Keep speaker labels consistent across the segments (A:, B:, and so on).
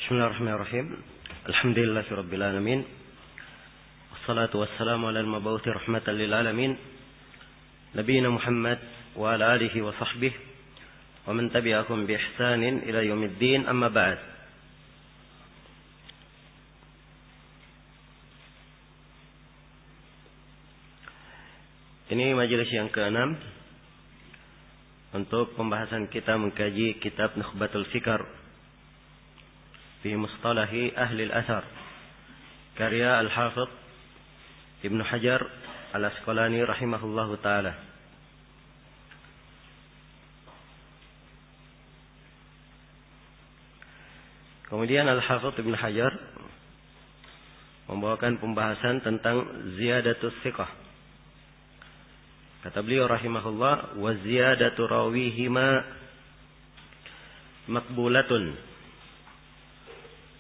A: Bismillahirrahmanirrahim. Alhamdulillahirabbil alamin. Wassalatu wassalamu ala al-mab'uts rahmatan lil alamin. Nabiyina Muhammad wa ala alihi wa sahbihi wa man tabi'ahum bi ihsanin ila yaumiddin. Amma ba'd. Ini majelis yang ke-6 untuk pembahasan kita mengkaji kitab Nukhbatul Fikr fi mustalahi ahli al-athar karya al-Hafidh Ibnu Hajar al-Asqalani rahimahullahu taala. Kemudian al-Hafidh Ibnu Hajar membawakan pembahasan tentang ziyadatus thiqah. Kata beliau rahimahullah, wa ziyadatu rawihima maqbulatun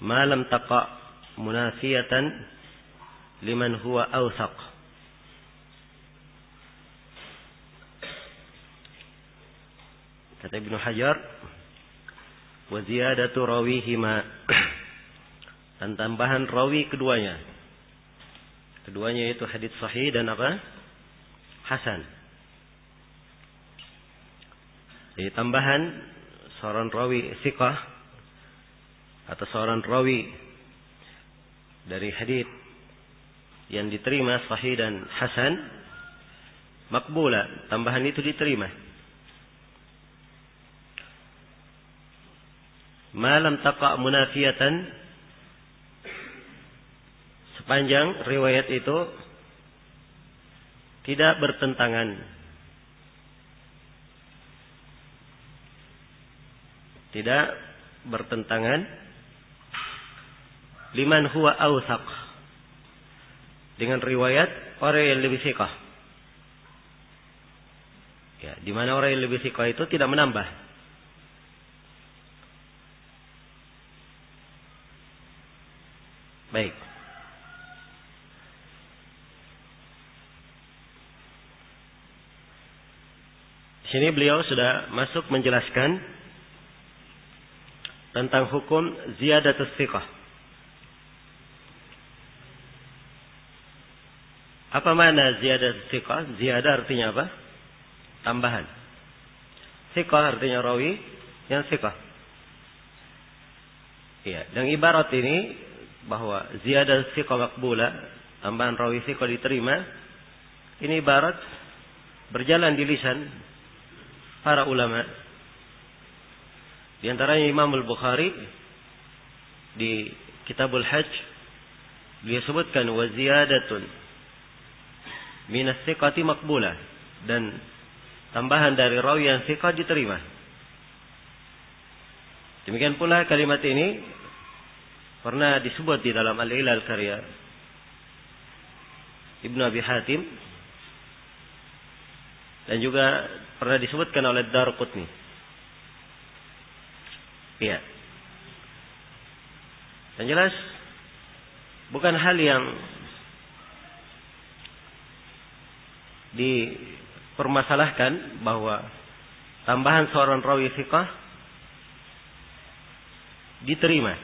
A: ma lam taqa munafiyatan liman huwa awsaq. Kata Ibnu Hajar, wa ziyadatu rawihima, dan tambahan rawi keduanya. Keduanya itu hadits sahih dan apa? Hasan. Jadi tambahan seorang rawi thiqah atau seorang rawi dari hadits yang diterima sahih dan hasan, makbula, tambahan itu diterima. Ma lam taqa munafiyatan, sepanjang riwayat itu tidak bertentangan, tidak bertentangan liman huwa awsaq, dengan riwayat orang yang lebih thiqah. Ya, di mana orang yang lebih thiqah itu tidak menambah. Baik. Di sini beliau sudah masuk menjelaskan tentang hukum ziyadatus thiqah. Apa makna ziyadah thiqah? Ziyadah artinya apa? Tambahan. Thiqah artinya rawi yang thiqah. Iya, dan ibarat ini bahwa ziyadah thiqah makbula, tambahan rawi thiqah diterima, ini ibarat berjalan di lisan para ulama. Di antaranya Imam Al-Bukhari di Kitabul Hajj, dia sebutkan wa ziyadatun minas thiqati makbulah, dan tambahan dari rawi yang thiqah diterima. Demikian pula kalimat ini pernah disebut di dalam Al-Ilal karya Ibnu Abi Hatim, dan juga pernah disebutkan oleh Daraqutni. Iya. Dan jelas bukan hal yang dipermasalahkan bahwa tambahan seorang rawi thiqah diterima.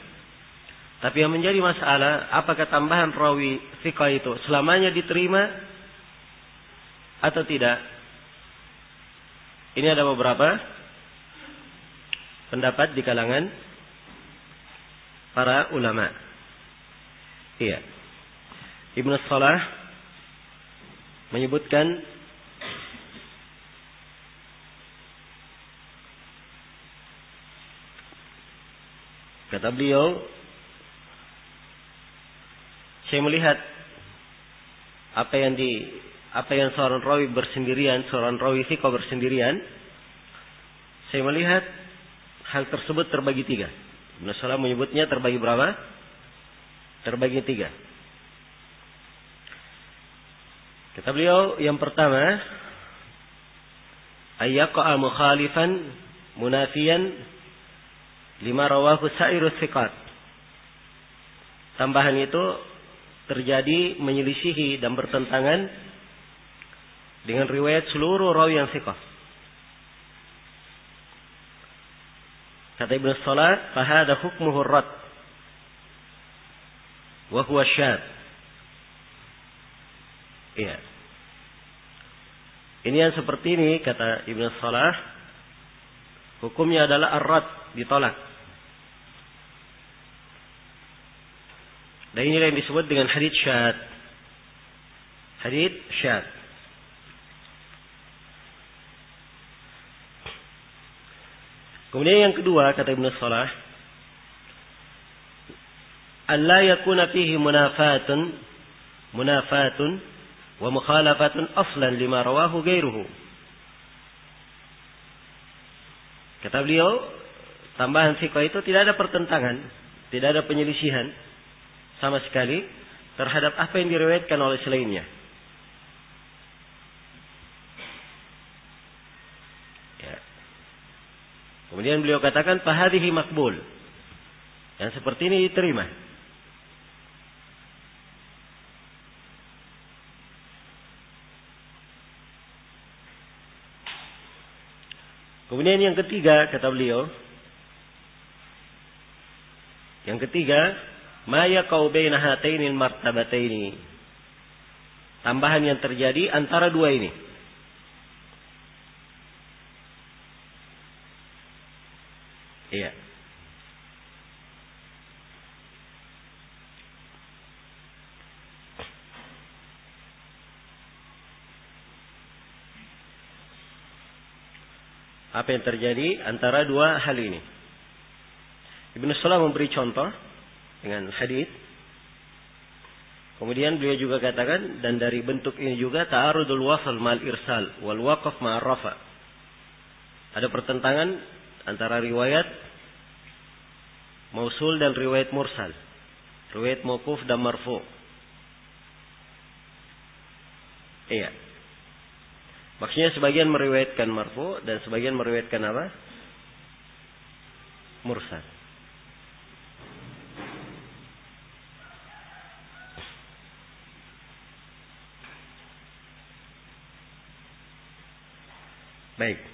A: Tapi yang menjadi masalah, apakah tambahan rawi thiqah itu selamanya diterima atau tidak? Ini ada beberapa pendapat di kalangan para ulama. Iya. Ibnu Salah menyebutkan kata beliau, saya melihat apa yang seorang rawi bersendirian, seorang rawi thiqah bersendirian, saya melihat hal tersebut terbagi 3. Ibnu Salah menyebutnya terbagi berapa? Terbagi 3. Kata beliau, yang pertama, ayyaqa'a mukhalifan munafiyan lima rawahu sa'irus thiqat. Tambahan itu terjadi menyelisihi dan bertentangan dengan riwayat seluruh rawi yang thiqah. Kata Ibnu Salah, fahada hukmuhu rad. wa huwa syadz. Iya. Ini yang seperti ini kata Ibnu Salah, hukumnya adalah ar-rad, ditolak. Dan ini yang disebut dengan hadits syadz. Hadits syadz. Kemudian yang kedua kata Ibnu Salah, alla yakuna fihi munafatun wa mukhalafatun aslan lima rawahu ghairuhu. Kata beliau, tambahan thiqah itu tidak ada pertentangan, tidak ada penyelisihan sama sekali terhadap apa yang diriwayatkan oleh selainnya. Ya. Kemudian beliau katakan fahadhihi maqbul. Yang seperti ini diterima. Kemudian yang ketiga kata beliau, yang ketiga, ma yaqau baina hatainil martabataini. Tambahan yang terjadi antara dua ini. Iya. Apa yang terjadi antara dua hal ini? Ibnu Salah memberi contoh dengan hadits. Kemudian beliau juga katakan, dan dari bentuk ini juga ta'arudul wasl ma'al irsal wal waqf ma'ar rafa. Ada pertentangan antara riwayat mausul dan riwayat mursal, riwayat mauquf dan marfu. Iya. Maksudnya sebagian meriwayatkan marfu dan sebagian meriwayatkan apa? Mursal. Baik.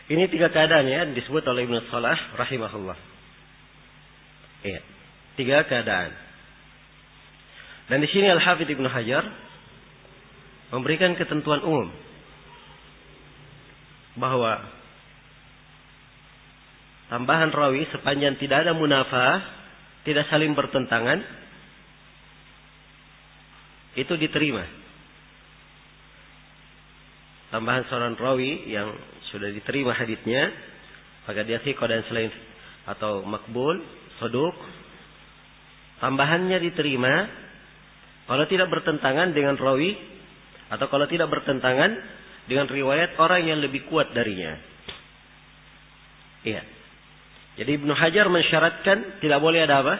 A: Ini tiga keadaan ya disebut oleh Ibnu Salah rahimahullah. Iya, tiga keadaan. Dan di sini Al-Hafidz Ibnu Hajar memberikan ketentuan umum bahwa tambahan rawi sepanjang tidak ada munafah, tidak saling bertentangan, itu diterima. Tambahan seorang rawi yang sudah diterima haditsnya, maka dia thiqah dan selain atau makbul, saduq, tambahannya diterima kalau tidak bertentangan dengan rawi atau kalau tidak bertentangan dengan riwayat orang yang lebih kuat darinya. Iya. Jadi Ibnu Hajar mensyaratkan tidak boleh ada apa?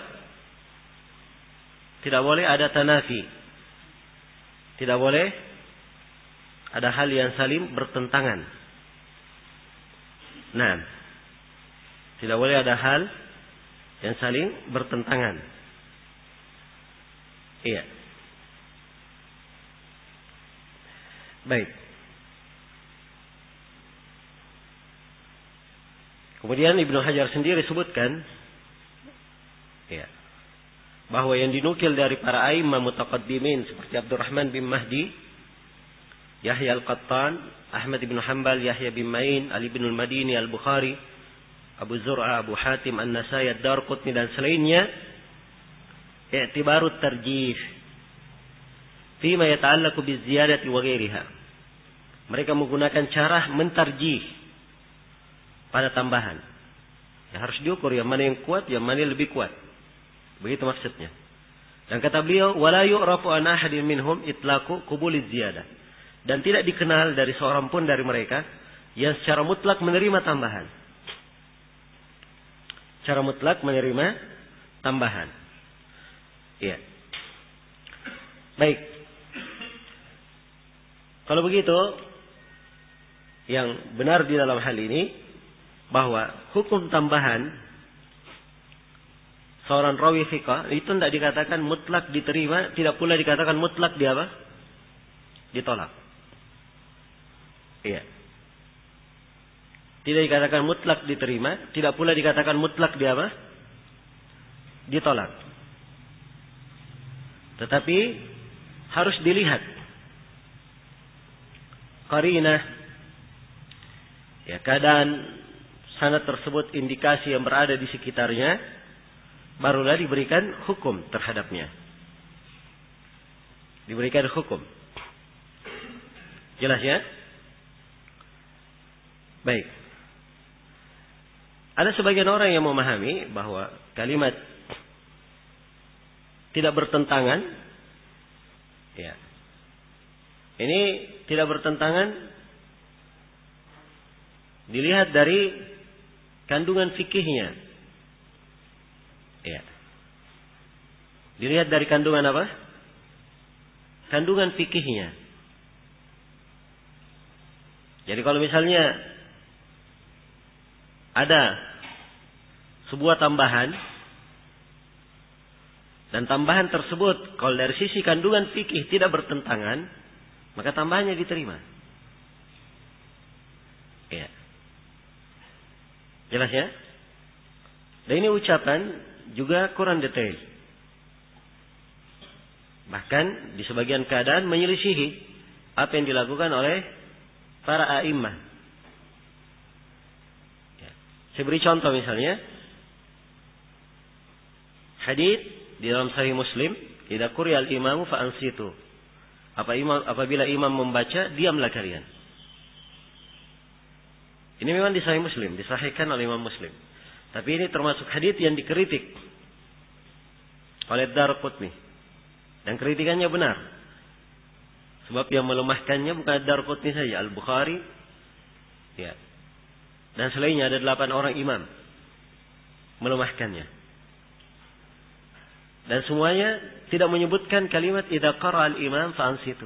A: Tidak boleh ada tanafi. Tidak boleh ada hal yang saling bertentangan. Nah, tidak boleh ada hal yang saling bertentangan. Iya. Baik. Kemudian Ibnu Hajar sendiri sebutkan, ya, bahwa yang dinukil dari para a'immah mutaqaddimin seperti Abdurrahman bin Mahdi, Yahya Al-Qattan, Ahmad bin Hanbal, Yahya bin Ma'in, Ali bin Al-Madini, Al-Bukhari, Abu Zur'a, Abu Hatim, An-Nasai, Ad-Darqutni dan selainnya, i'tibaru tarjih fima yata'allaqu biziyadati wa ghairiha. Mereka menggunakan cara mentarjih pada tambahan. Ya, harus diukur yang mana yang kuat, yang mana yang lebih kuat. Begitu maksudnya. Dan kata beliau, wala yu'rafu an ahadin minhum itlaqu qubuliz ziyadah. Dan tidak dikenal dari seorang pun dari mereka yang secara mutlak menerima tambahan. Secara mutlak menerima tambahan. Iya. Baik. Kalau begitu, yang benar di dalam hal ini bahwa hukum tambahan seorang rawi thiqah itu tidak dikatakan mutlak diterima, tidak pula dikatakan mutlak ditolak. Iya. Tidak dikatakan mutlak diterima, tidak pula dikatakan mutlak ditolak. Tetapi harus dilihat qarinah, ya, keadaan sanad tersebut, indikasi yang berada di sekitarnya, barulah diberikan hukum terhadapnya. Diberikan hukum. Jelas ya? Baik. Ada sebagian orang yang memahami bahwa kalimat tidak bertentangan, ya, ini tidak bertentangan dilihat dari kandungan fikihnya. Ya. Dilihat dari kandungan apa? Kandungan fikihnya. Jadi kalau misalnya ada sebuah tambahan, dan tambahan tersebut kalau dari sisi kandungan fikih tidak bertentangan, maka tambahannya diterima. Ya. Jelas ya? Dan ini ucapan juga kurang detail. Bahkan di sebagian keadaan menyelisihi apa yang dilakukan oleh para a'immah. Ya. Saya beri contoh misalnya. Hadits di dalam Sahih Muslim, idza quri'al imamu fa ansitu. Apabila imam membaca, diamlah kalian. Ini memang di Sahih Muslim, disahihkan oleh Imam Muslim. Tapi ini termasuk hadits yang dikritik oleh Daraqutni. Dan kritikannya benar. Sebab yang melemahkannya bukan Daraqutni saja, Al-Bukhari, ya, dan selainnya ada 8 orang imam melemahkannya. Dan semuanya tidak menyebutkan kalimat idza qara al-imam fa ansitu.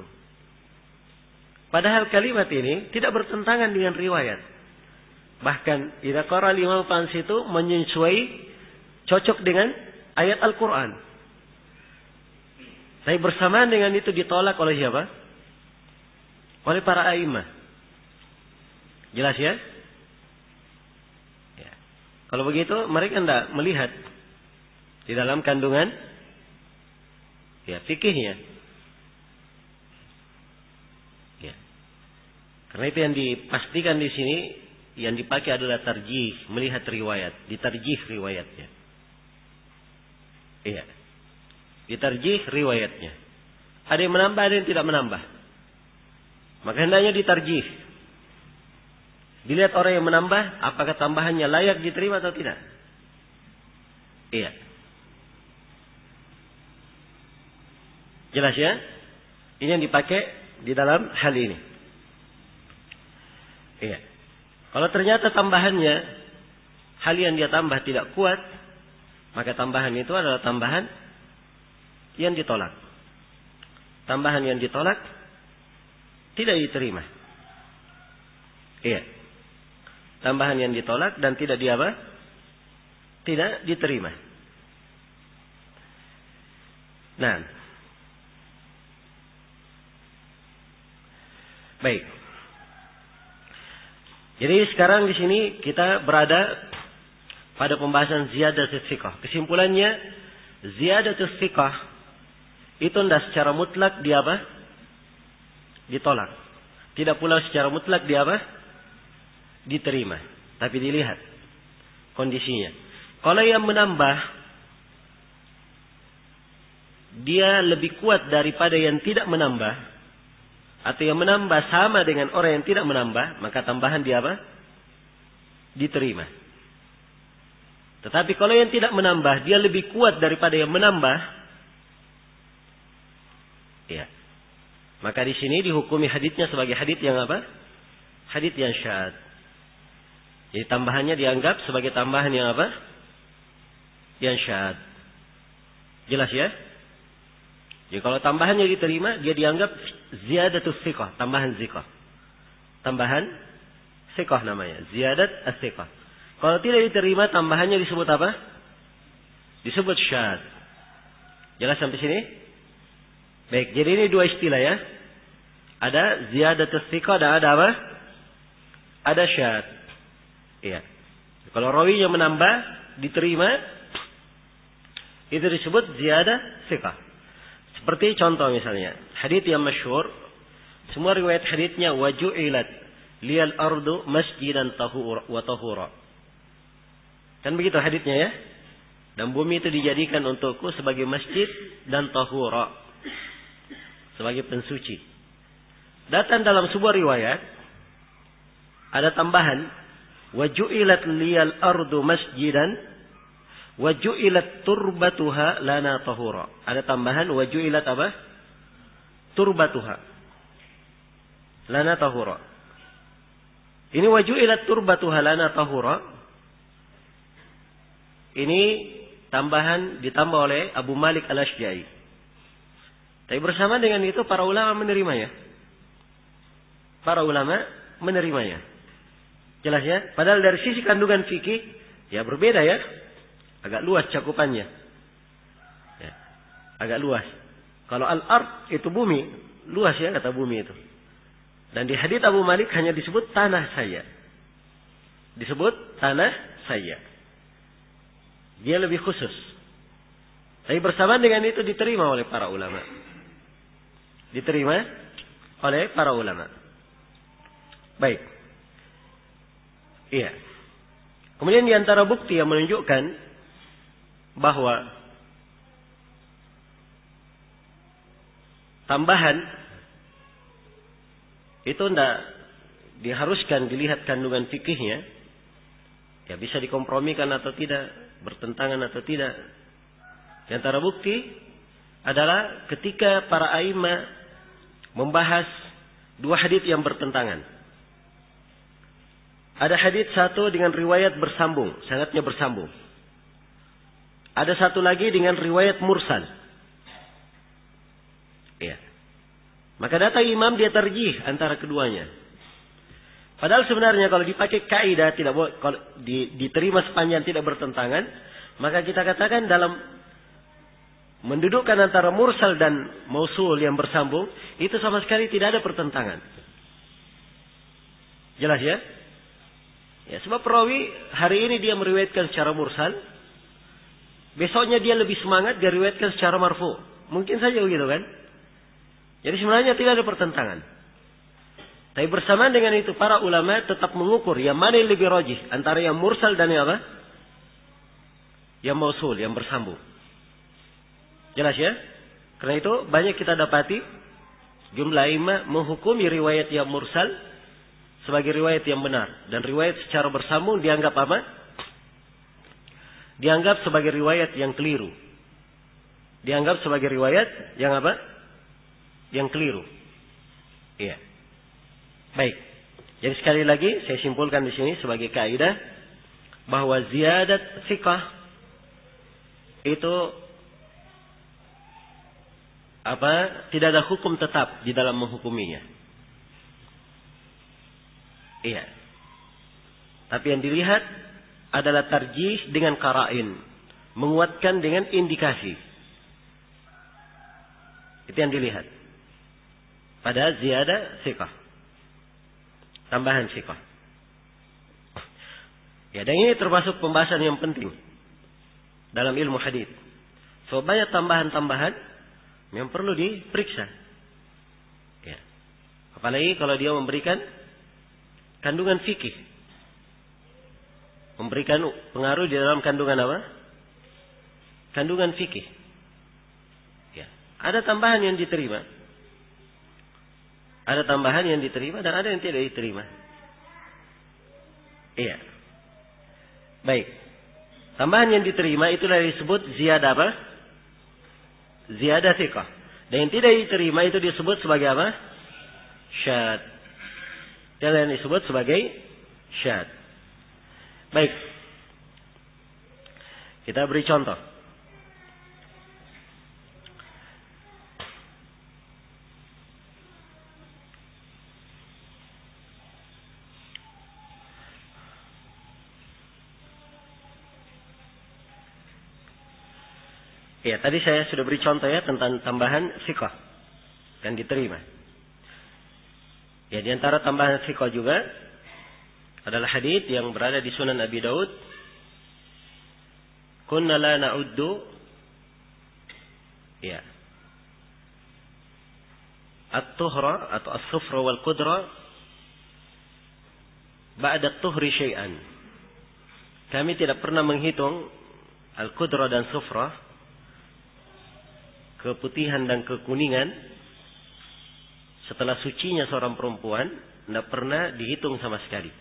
A: Padahal kalimat ini tidak bertentangan dengan riwayat. Bahkan idza qara al-imam fa ansitu menyesuai, cocok dengan ayat Al-Qur'an. Tapi bersamaan dengan itu ditolak oleh siapa? Oleh para a'immah. Jelas ya? Ya. Kalau begitu mereka tidak melihat di dalam kandungan, ya, fikihnya. Ya. Karena itu yang dipastikan di sini, yang dipakai adalah tarjih, melihat riwayat, ditarjih riwayatnya. Iya. Ditarjih riwayatnya. Ada yang menambah, ada yang tidak menambah. Maka hendaknya ditarjih. Dilihat orang yang menambah, apakah tambahannya layak diterima atau tidak. Iya. Jelas ya? Ini yang dipakai di dalam hal ini. Iya. Kalau ternyata tambahannya, hal yang dia tambah tidak kuat, maka tambahan itu adalah tambahan yang ditolak. Tambahan yang ditolak tidak diterima. Iya. Tambahan yang ditolak dan tidak tidak diterima. Nah. Baik. Jadi sekarang di sini kita berada pada pembahasan ziyadatus thiqah. Kesimpulannya, ziyadatus thiqah itu tidak secara mutlak ditolak. Tidak pula secara mutlak diterima. Tapi dilihat kondisinya. Kalau yang menambah dia lebih kuat daripada yang tidak menambah, atau yang menambah sama dengan orang yang tidak menambah, maka tambahan dia apa? Diterima. Tetapi kalau yang tidak menambah, dia lebih kuat daripada yang menambah, ya, maka di sini dihukumi haditsnya sebagai hadits yang apa? Hadits yang syadz. Jadi tambahannya dianggap sebagai tambahan yang apa? Yang syadz. Jelas ya? Jadi kalau tambahannya diterima, dia dianggap ziyadatus thiqah, tambahan thiqah. Tambahan thiqah namanya, ziyadat as-thiqah. Kalau tidak diterima, tambahannya disebut apa? Disebut syadz. Jelas sampai sini? Baik, jadi ini dua istilah ya. Ada ziyadatus thiqah dan ada apa? Ada syadz. Iya. Kalau rawinya menambah, diterima, itu disebut ziyadah thiqah. Seperti contoh misalnya, hadits yang masyhur, semua riwayat haditsnya waju'ilat liyal ardu masjidan wa tahura. Kan begitu haditsnya ya? Dan bumi itu dijadikan untukku sebagai masjid dan tahura, sebagai pensuci. Datang dalam sebuah riwayat ada tambahan waju'ilat liyal ardu masjidan waju'ilat turbatuha lana tahura. Ada tambahan waju'ilat apa? Turbatuha lana tahura. Ini waju'ilat turbatuha lana tahura. Ini tambahan ditambah oleh Abu Malik Al-Ashja'i. Tapi bersama dengan itu para ulama menerimanya. Para ulama menerimanya. Jelas ya? Padahal dari sisi kandungan fikih ya berbeda ya. Agak luas cakupannya. Ya, agak luas. Kalau al-ard itu bumi, luas ya kata bumi itu. Dan di hadits Abu Malik hanya disebut tanah saya. Disebut tanah saya. Dia lebih khusus. Tapi bersamaan dengan itu diterima oleh para ulama. Diterima oleh para ulama. Baik. Iya. Kemudian di antara bukti yang menunjukkan bahwa tambahan itu tidak diharuskan dilihat kandungan fikihnya, ya bisa dikompromikan atau tidak, bertentangan atau tidak. Di antara bukti adalah ketika para a'immah membahas dua hadits yang bertentangan. Ada hadits satu dengan riwayat bersambung, sanadnya bersambung. Ada satu lagi dengan riwayat mursal. Ya. Maka datang imam dia tarjih antara keduanya. Padahal sebenarnya kalau dipakai kaidah tidak boleh, kalau diterima sepanjang tidak bertentangan, maka kita katakan dalam mendudukkan antara mursal dan mausul yang bersambung itu sama sekali tidak ada pertentangan. Jelas ya? Ya, sebab perawi hari ini dia meriwayatkan secara mursal, besoknya dia lebih semangat dia riwayatkan secara marfu. Mungkin saja begitu kan? Jadi sebenarnya tidak ada pertentangan. Tapi bersamaan dengan itu para ulama tetap mengukur yang mana yang lebih rajih antara yang mursal dan yang apa? Yang mausul, yang bersambung. Jelas ya? Karena itu banyak kita dapati jumlah imam menghukumi riwayat yang mursal sebagai riwayat yang benar. Dan riwayat secara bersambung dianggap apa? Dianggap sebagai riwayat yang keliru. Dianggap sebagai riwayat yang apa? Yang keliru. Iya. Baik. Jadi sekali lagi saya simpulkan di sini sebagai kaidah bahwa ziyadat thiqah itu tidak ada hukum tetap di dalam menghukuminya. Iya. Tapi yang dilihat adalah tarjih dengan qara'in, menguatkan dengan indikasi. Itu yang dilihat. Pada ziyadah thiqah. Tambahan thiqah. Ya, dan ini termasuk pembahasan yang penting dalam ilmu hadis. So banyak tambahan-tambahan yang perlu diperiksa. Ya. Apalagi kalau dia memberikan kandungan fikih. Memberikan pengaruh di dalam kandungan apa? Kandungan fikih. Ya. Ada tambahan yang diterima. Ada tambahan yang diterima dan ada yang tidak diterima. Iya. Baik. Tambahan yang diterima itulah disebut ziyadah apa? Ziyadah thiqah. Dan yang tidak diterima itu disebut sebagai apa? Syad. Dan yang disebut sebagai syad. Baik. Kita beri contoh. Ya, tadi saya sudah beri contoh ya tentang tambahan thiqah dan diterima. Ya, di antara tambahan thiqah juga adalah hadits yang berada di Sunan Abi Daud. Kunna la na'uddu ya at-tuhra atau as-sufra wal qudra ba'da at-tuhri syai'an. Kami tidak pernah menghitung al-qudra dan sufra, keputihan dan kekuningan, setelah sucinya seorang perempuan, tidak pernah dihitung sama sekali.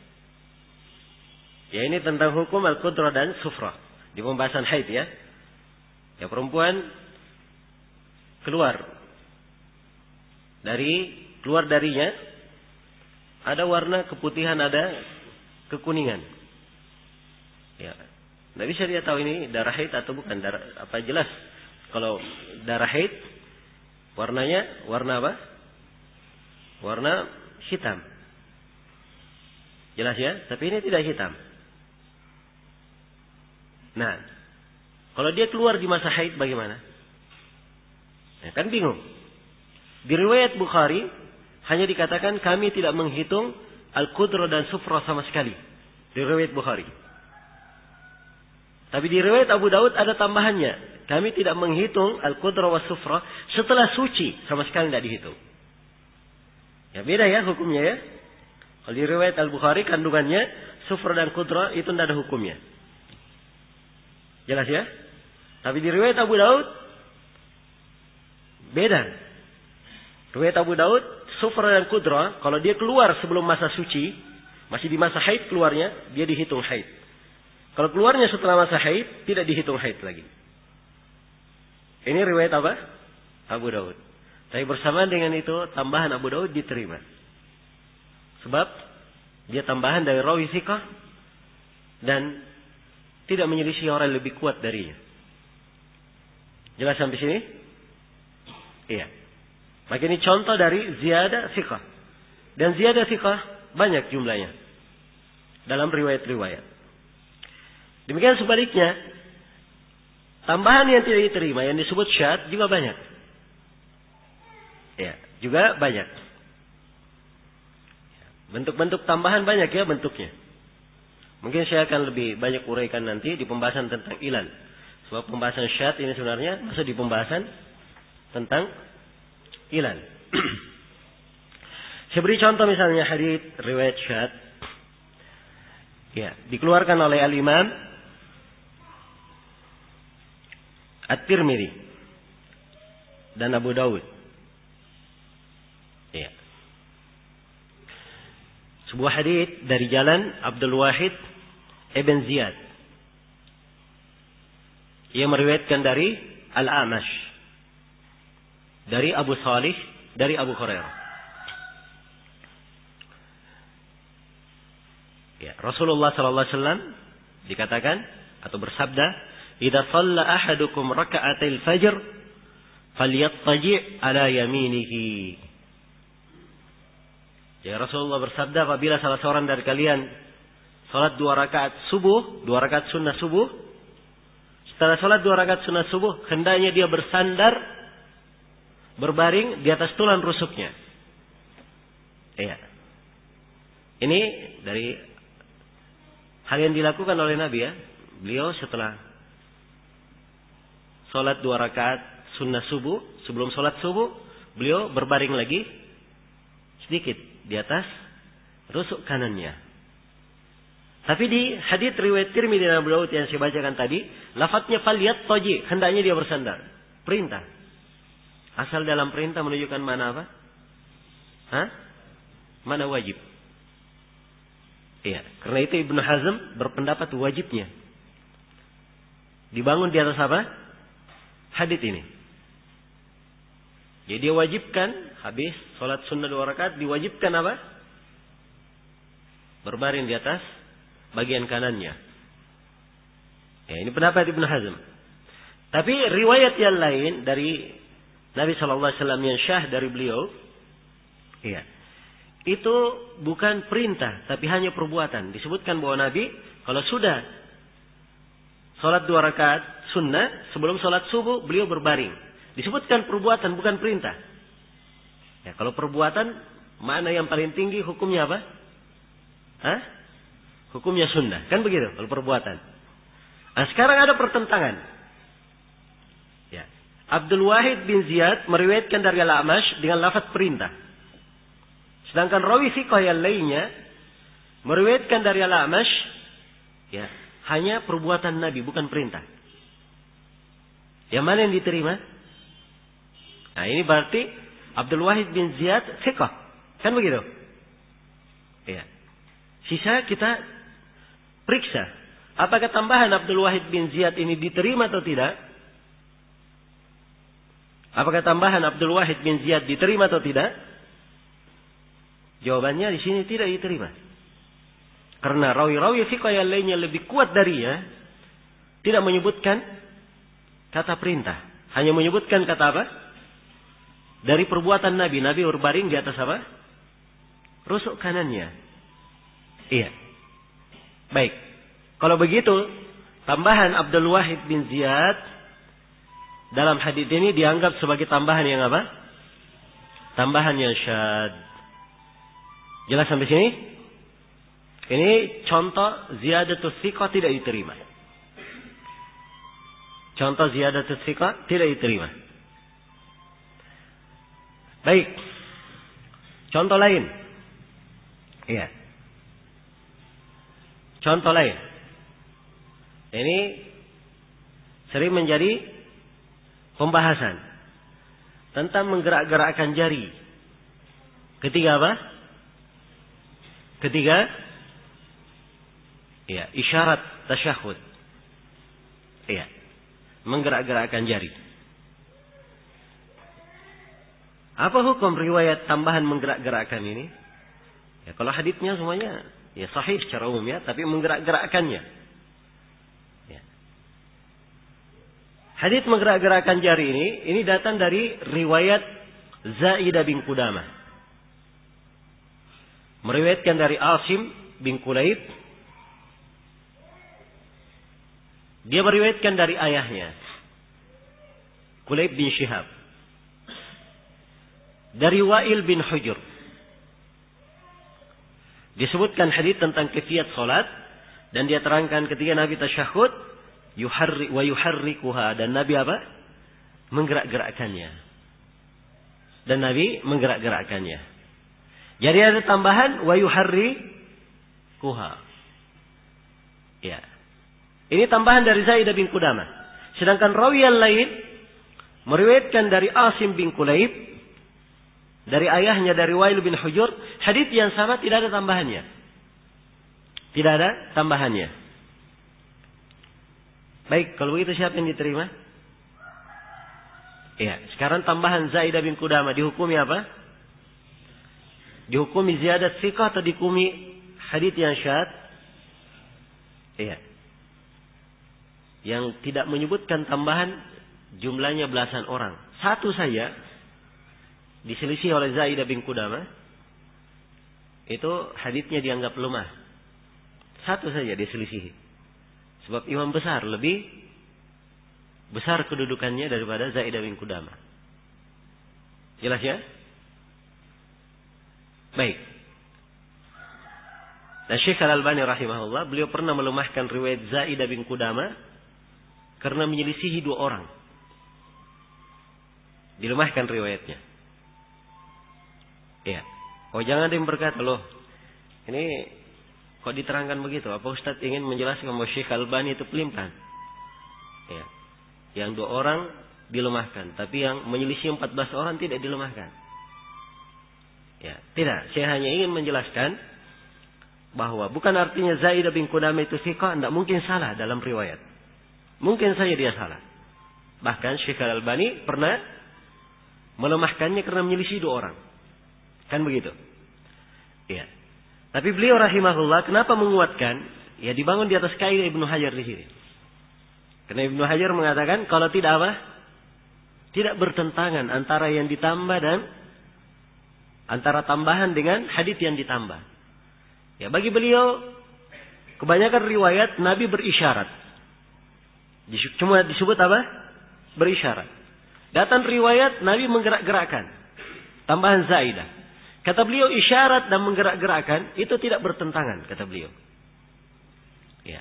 A: Ya, ini tentang hukum al-qudra dan sufra di pembahasan haid ya. Ya, perempuan keluar darinya ada warna keputihan, ada kekuningan. Ya, tidak bisa dia tahu ini darah haid atau bukan darah apa, jelas. Kalau darah haid warnanya warna apa? Warna hitam. Jelas ya? Tapi ini tidak hitam. Nah, kalau dia keluar di masa haid bagaimana? Ya, kan bingung. Di riwayat Bukhari hanya dikatakan kami tidak menghitung al-qudra dan sufra sama sekali. Di riwayat Bukhari. Tapi di riwayat Abu Daud ada tambahannya. Kami tidak menghitung al-qudra wa sufra setelah suci, sama sekali tidak dihitung. Ya, beda ya hukumnya ya. Kalau di riwayat Al-Bukhari kandungannya sufra dan qudra itu tidak ada hukumnya. Jelas ya? Tapi di riwayat Abu Daud beda. Riwayat Abu Daud sufra dan qudra kalau dia keluar sebelum masa suci, masih di masa haid keluarnya, dia dihitung haid. Kalau keluarnya setelah masa haid, tidak dihitung haid lagi. Ini riwayat apa? Abu Daud. Tapi bersamaan dengan itu, tambahan Abu Daud diterima. Sebab dia tambahan dari rawi thiqah dan tidak menyelisih orang yang lebih kuat darinya. Jelas sampai sini? Iya. Maka ini contoh dari ziyadah thiqah. Dan ziyadah thiqah banyak jumlahnya dalam riwayat-riwayat. Demikian sebaliknya, tambahan yang tidak diterima yang disebut syad juga banyak. Ya, juga banyak. Bentuk-bentuk tambahan banyak ya bentuknya. Mungkin saya akan lebih banyak uraikan nanti di pembahasan tentang ilal. Sebab pembahasan syad ini sebenarnya masuk di pembahasan tentang ilal. Saya beri contoh misalnya hadits riwayat syad. Ya, dikeluarkan oleh Al-Imam At-Tirmidzi dan Abu Daud. Ya. Sebuah hadits dari jalan Abdul Wahid Ibn Ziyad. Ia meriwayatkan dari Al-A'mash, dari Abu Salih, dari Abu Hurairah. Ya, Rasulullah sallallahu alaihi wasallam dikatakan atau bersabda, "Idza shalla ahadukum raka'atil fajr falyattaji' ala yaminihi." Ya, Rasulullah bersabda, apabila salah seorang dari kalian salat 2 rakaat subuh, 2 rakaat sunnah subuh, setelah salat 2 rakaat sunnah subuh, hendaknya dia bersandar, berbaring di atas tulang rusuknya. Iya. Ini dari hal yang dilakukan oleh Nabi ya. Beliau setelah salat 2 rakaat sunnah subuh, sebelum salat subuh, beliau berbaring lagi sedikit di atas rusuk kanannya. Tapi di hadits riwayat Tirmidzi dan Abu Daud yang saya bacakan tadi, lafadznya falyattaji, hendaknya dia bersandar. Perintah. Asal dalam perintah menunjukkan mana apa? Hah? Mana wajib? Iya, karena itu Ibnu Hazm berpendapat wajibnya dibangun di atas apa? Hadits ini. Jadi dia wajibkan habis sholat sunnah 2 rakaat diwajibkan apa? Berbaring di atas bagian kanannya. Ya, ini pendapat Ibnu Hazm. Tapi riwayat yang lain dari Nabi SAW yang syah dari beliau, iya, itu bukan perintah, tapi hanya perbuatan. Disebutkan bahwa Nabi kalau sudah sholat 2 rakaat sunnah sebelum sholat subuh beliau berbaring. Disebutkan perbuatan bukan perintah. Ya, kalau perbuatan mana yang paling tinggi hukumnya apa? Hah? Hukumnya sunnah, kan begitu kalau perbuatan. Nah, sekarang ada pertentangan. Ya. Abdul Wahid bin Ziyad meriwayatkan dari Al-A'mash dengan lafaz perintah. Sedangkan rawi thiqah yang lainnya meriwayatkan dari Al-A'mash ya, hanya perbuatan Nabi bukan perintah. Yang mana yang diterima? Nah, ini berarti Abdul Wahid bin Ziyad thiqah. Kan begitu? Ya. Sisa kita periksa. Apakah tambahan Abdul Wahid bin Ziyad ini diterima atau tidak? Apakah tambahan Abdul Wahid bin Ziyad diterima atau tidak? Jawabannya di sini tidak diterima. Karena rawi-rawi thiqah yang lainnya lebih kuat darinya tidak menyebutkan kata perintah. Hanya menyebutkan kata apa? Dari perbuatan Nabi. Nabi berbaring di atas apa? Rusuk kanannya. Iya. Baik. Kalau begitu, tambahan Abdul Wahid bin Ziyad dalam hadis ini dianggap sebagai tambahan yang apa? Tambahan yang syad. Jelas sampai sini? Ini contoh ziyadatus thiqah tidak diterima. Contoh ziyadatus thiqah tidak diterima. Baik. Contoh lain. Iya. Contoh lain. Ini sering menjadi pembahasan tentang menggerak-gerakkan jari. Ketiga apa? Ketiga, ya, isyarat tasyahud. Iya. Menggerak-gerakkan jari. Apa hukum riwayat tambahan menggerak-gerakkan ini? Ya, kalau haditsnya semuanya ya sahih secara umum ya, tapi menggerak-gerakkannya. Ya. Hadits menggerak-gerakkan jari ini datang dari riwayat Zaidah bin Qudamah. Meriwayatkan dari Asim bin Kulayb. Dia meriwayatkan dari ayahnya Kulayb bin Syihab. Dari Wa'il bin Hujur. Disebutkan hadits tentang kifiyat salat dan dia terangkan ketika Nabi tasyahud yuharrikuha, dan Nabi apa? Menggerak-gerakkannya. Dan Nabi menggerak-gerakkannya. Jadi ada tambahan wa yuharrikuha. Ya. Ini tambahan dari Zaidah bin Qudamah. Sedangkan rawi yang lain meriwayatkan dari Asim bin Kulayb dari ayahnya dari Wa'il bin Hujur, hadits yang sama tidak ada tambahannya. Tidak ada tambahannya. Baik, kalau begitu siapa yang diterima? Iya, sekarang tambahan Zaidah bin Qudamah dihukumi apa? Dihukumi ziyadat thiqah atau dihukumi hadits yang syad? Iya. Yang tidak menyebutkan tambahan jumlahnya belasan orang. Satu saja diselisih oleh Zaidah bin Qudamah, itu haditsnya dianggap lemah. Satu saja diselisih. Sebab imam besar lebih besar kedudukannya daripada Zaidah bin Qudamah. Jelas ya? Baik. Dan Syekh Al-Albani rahimahullah, beliau pernah melemahkan riwayat Zaidah bin Qudamah karena menyelisihi 2 orang. Dilemahkan riwayatnya. Ya. Oh, jangan ada yang berkata, loh, ini kok diterangkan begitu? Apa Ustaz ingin menjelaskan bahwa Syekh Al-Albani itu pelimpan? Ya. Yang 2 orang dilemahkan. Tapi yang menyelisih 14 orang tidak dilemahkan. Ya, tidak. Saya hanya ingin menjelaskan bahwa bukan artinya Zaidah bin Qudamah itu thiqah, tidak mungkin salah dalam riwayat. Mungkin saja dia salah. Bahkan Syekh Al-Albani pernah melemahkannya karena menyelisih 2 orang. Kan begitu? Ya. Tapi beliau rahimahullah kenapa menguatkan? Ya dibangun di atas kaidah Ibnu Hajar di sini. Karena Ibnu Hajar mengatakan kalau tidak apa? Tidak bertentangan antara yang ditambah dan antara tambahan dengan hadits yang ditambah. Ya, bagi beliau kebanyakan riwayat Nabi berisyarat. Cuma disebut apa? Berisyarat. Datang riwayat Nabi menggerak-gerakkan. Tambahan zaidah. Kata beliau isyarat dan menggerak-gerakkan itu tidak bertentangan, kata beliau. Ya.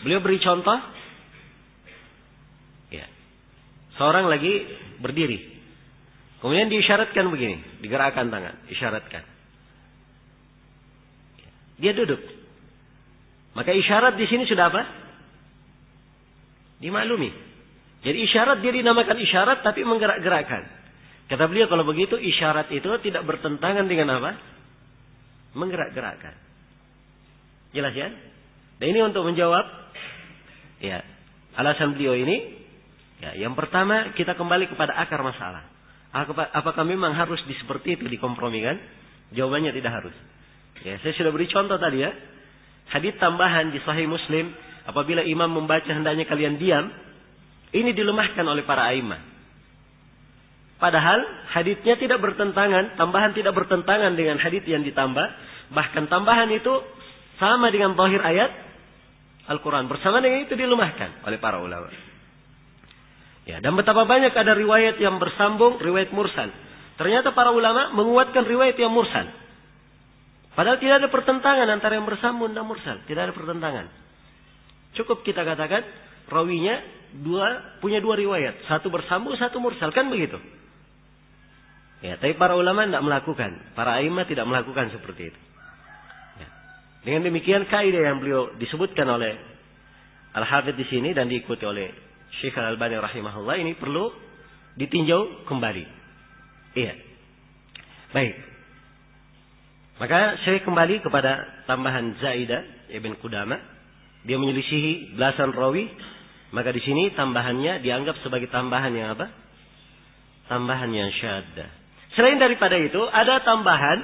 A: Beliau beri contoh. Ya. Seorang lagi berdiri. Kemudian diisyaratkan begini, digerakkan tangan, isyaratkan. Dia duduk. Maka isyarat di sini sudah apa? Dimaklumi. Jadi isyarat dia dinamakan isyarat tapi menggerak-gerakkan. Kata beliau kalau begitu isyarat itu tidak bertentangan dengan apa? Menggerak-gerakkan. Jelas ya? Dan ini untuk menjawab ya, alasan beliau ini. Ya, yang pertama kita kembali kepada akar masalah. Apakah memang harus seperti itu dikompromikan? Jawabannya tidak harus. Ya, saya sudah beri contoh tadi ya. Hadits tambahan di Sahih Muslim, apabila imam membaca hendaknya kalian diam, ini dilemahkan oleh para a'immah. Padahal haditsnya tidak bertentangan, tambahan tidak bertentangan dengan hadits yang ditambah. Bahkan tambahan itu sama dengan zahir ayat Al-Quran. Bersama dengan itu dilemahkan oleh para ulama. Ya, dan betapa banyak ada riwayat yang bersambung, riwayat mursal. Ternyata para ulama menguatkan riwayat yang mursal. Padahal tidak ada pertentangan antara yang bersambung dan mursal. Tidak ada pertentangan. Cukup kita katakan rawinya punya 2 riwayat. Satu bersambung, satu mursal. Kan begitu? Ya, tapi para ulama tidak melakukan. Para a'immah tidak melakukan seperti itu. Ya. Dengan demikian kaidah yang beliau disebutkan oleh Al-Hafidz di sini dan diikuti oleh Syekh Al-Albani rahimahullah ini perlu ditinjau kembali. Iya. Baik. Maka saya kembali kepada tambahan Zaidah ibn Qudamah. Dia menyelisihi belasan rawi. Maka di sini tambahannya dianggap sebagai tambahan yang apa? Tambahan yang syaddah. Selain daripada itu ada tambahan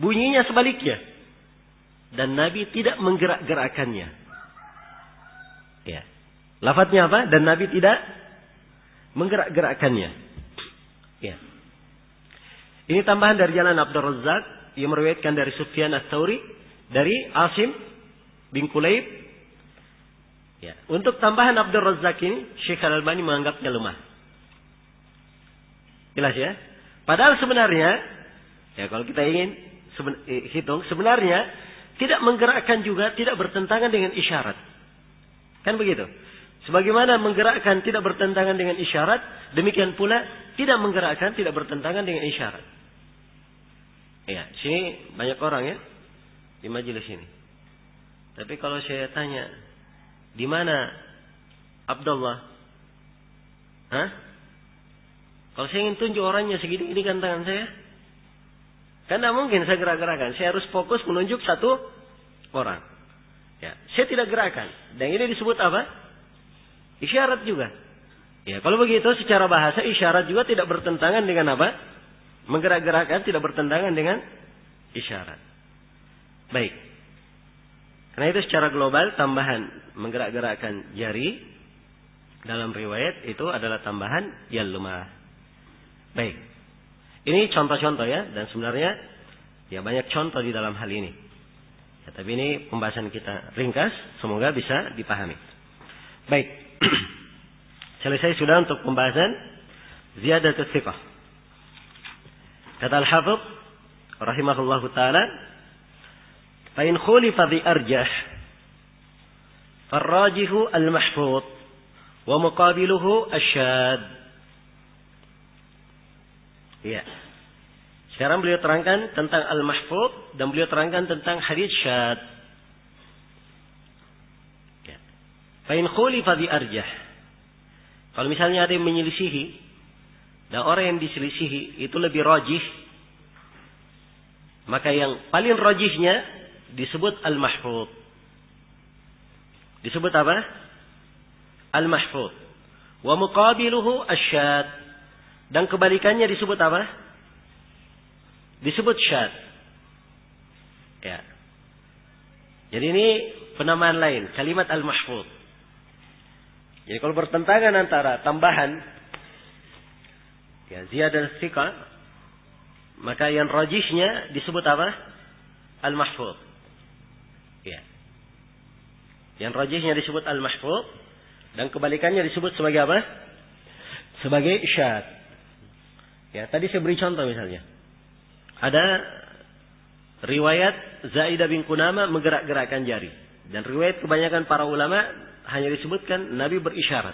A: bunyinya sebaliknya. Dan Nabi tidak menggerak-gerakkannya. Ya. Lafadznya apa? Dan Nabi tidak menggerak-gerakkannya. Ya. Ini tambahan dari jalan Abdul Razzaq yang meriwayatkan dari Sufyan Ats-Tsauri dari Asim bin Kulayb. Ya. Untuk tambahan Abdul Razzaq ini Syekh Al-Albani menganggapnya lemah. Jelas ya? Padahal sebenarnya ya kalau kita ingin hitung sebenarnya tidak menggerakkan juga tidak bertentangan dengan isyarat. Kan begitu? Sebagaimana menggerakkan tidak bertentangan dengan isyarat, demikian pula tidak menggerakkan tidak bertentangan dengan isyarat. Ya, sini banyak orang ya di majelis ini. Tapi kalau saya tanya, di mana Abdullah? Hah? Kalau saya ingin tunjuk orangnya segini-gini kan tangan saya. Kan tidak mungkin saya gerak-gerakan. Saya harus fokus menunjuk satu orang. Ya, saya tidak gerakan. Dan ini disebut apa? Isyarat juga. Ya, kalau begitu secara bahasa isyarat juga tidak bertentangan dengan apa? Menggerak-gerakkan tidak bertentangan dengan isyarat. Baik. Karena itu secara global tambahan menggerak-gerakkan jari dalam riwayat itu adalah tambahan yang lemah. Baik. Ini contoh-contoh ya, dan sebenarnya ya banyak contoh di dalam hal ini. Ya, tapi ini pembahasan kita ringkas, semoga bisa dipahami. Baik. Selesai sudah untuk pembahasan ziyadatut thiqah. Kata Al-Hafidz rahimahullahu taala, "Fa in khulifa bi arjah, farrajihu al-mahfuz wa muqabiluhu asyad." Ya. Sekarang beliau terangkan tentang al-mahfuz dan beliau terangkan tentang hadits syad. Ya. Fa in khulifa bi arjah. Kalau misalnya ada yang menyelisihi, dan orang yang diselisihi itu lebih rajih, maka yang paling rajihnya disebut al-mahfuz. Disebut apa? Al-mahfuz. Wa muqabiluhu asyad. Dan kebalikannya disebut apa? Disebut syad. Ya. Jadi ini penamaan lain, kalimat al-mahfuz. Jadi kalau bertentangan antara tambahan ya ziyadah thiqah, maka yang rajihnya disebut apa? Al-mahfuz. Ya. Yang rajihnya disebut al-mahfuz dan kebalikannya disebut sebagai apa? Sebagai syad. Ya, tadi saya beri contoh misalnya. Ada riwayat Zaidah bin Qunamah menggerak-gerakkan jari. Dan riwayat kebanyakan para ulama hanya disebutkan Nabi berisyarat.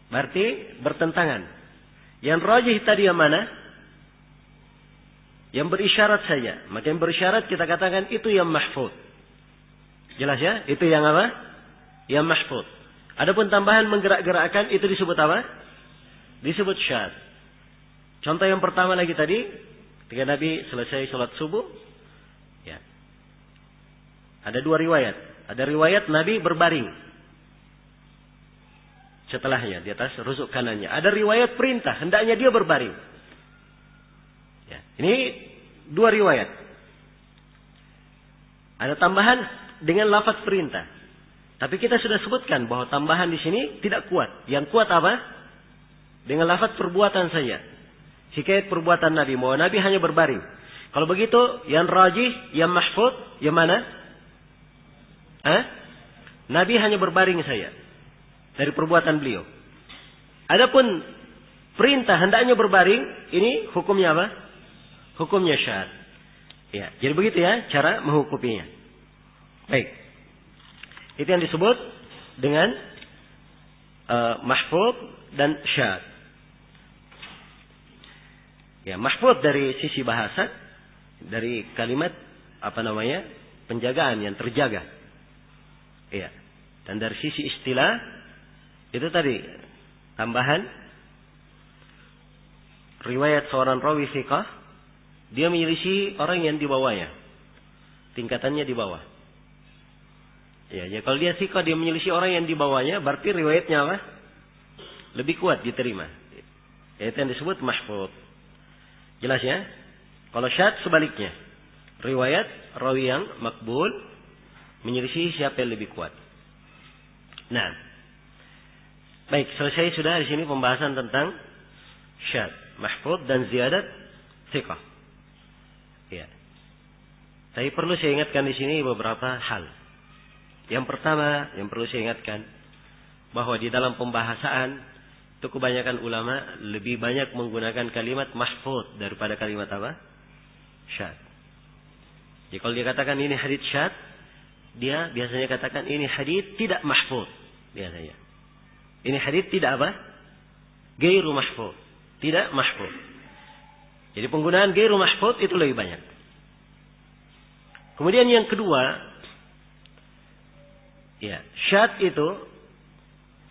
A: Berarti bertentangan. Yang rajih tadi yang mana? Yang berisyarat saja. Maka yang berisyarat kita katakan itu yang mahfuz. Jelas ya? Itu yang apa? Yang mahfuz. Adapun tambahan menggerak-gerakkan itu disebut apa? Disebut syad. Contoh yang pertama lagi tadi, ketika Nabi selesai sholat subuh, ya, ada dua riwayat. Ada riwayat Nabi berbaring setelahnya di atas rusuk kanannya. Ada riwayat perintah, hendaknya dia berbaring. Ya, ini dua riwayat. Ada tambahan dengan lafaz perintah. Tapi kita sudah sebutkan bahwa tambahan di sini tidak kuat. Yang kuat apa? Dengan lafaz perbuatan saja. Hikayat perbuatan Nabi. Bahwa Nabi hanya berbaring. Kalau begitu, yang rajih, yang mahfuz, yang mana? Nabi hanya berbaring saja. Dari perbuatan beliau. Adapun perintah hendaknya berbaring, ini hukumnya apa? Hukumnya syad. Ya, jadi begitu ya cara menghukuminya. Baik. Itu yang disebut dengan mahfuz dan syad. Ya, mahfuz dari sisi bahasa, dari kalimat penjagaan yang terjaga. Ya. Dan dari sisi istilah itu tadi tambahan riwayat seorang rawi thiqah, dia menyelisih orang yang di bawahnya. Tingkatannya di bawah. Ya, ya kalau dia thiqah dia menyelisih orang yang di bawahnya, berarti riwayatnya apa? Lebih kuat diterima. Itu yang disebut mahfuz. Jelas ya? Kalau syad sebaliknya. Riwayat rawi yang makbul menyelisih siapa yang lebih kuat. Nah. Baik, selesai sudah di sini pembahasan tentang syad, mahfuz dan ziyadat thiqah. Ya. Tapi perlu saya ingatkan di sini beberapa hal. Yang pertama yang perlu saya ingatkan bahwa di dalam pembahasan itu kebanyakan ulama lebih banyak menggunakan kalimat mahfuz daripada kalimat apa? Syad. Jadi kalau dia katakan ini hadits syad, dia biasanya katakan ini hadits tidak mahfuz biasanya. Ini hadits tidak apa? Ghairu mahfuz. Tidak mahfuz. Jadi penggunaan ghairu mahfuz itu lebih banyak. Kemudian yang kedua, ya, syad itu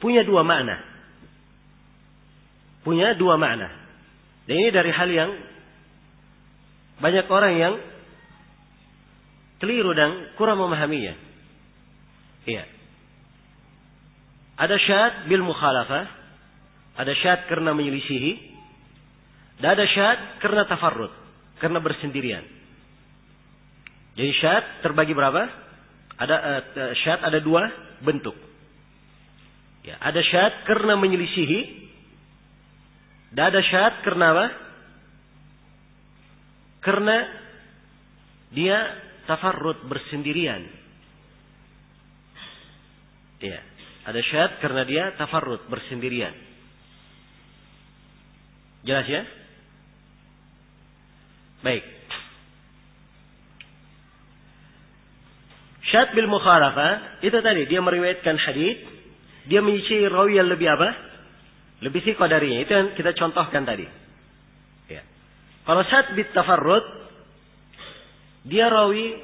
A: punya dua makna. Punya dua makna. Dan ini dari hal yang banyak orang yang keliru dan kurang memahaminya. Iya. Ada syad bil mukhalafah, ada syad karena menyelisihi, dan ada syad karena tafarrud, karena bersendirian. Jadi syad terbagi berapa? Ada syad ada dua bentuk. Ya, ada syad karena menyelisihi, dan ada syad karena apa? Karena dia tafarrud bersendirian. Ya, ada syad karena dia tafarrud bersendirian. Jelas ya? Baik. Syad bil mukhalafah itu tadi dia meriwayatkan hadits, dia mengisi rawi yang lebih apa? Lebih thiqah darinya. Itu yang kita contohkan tadi. Ya. Kalau syad bit tafarrud, dia rawi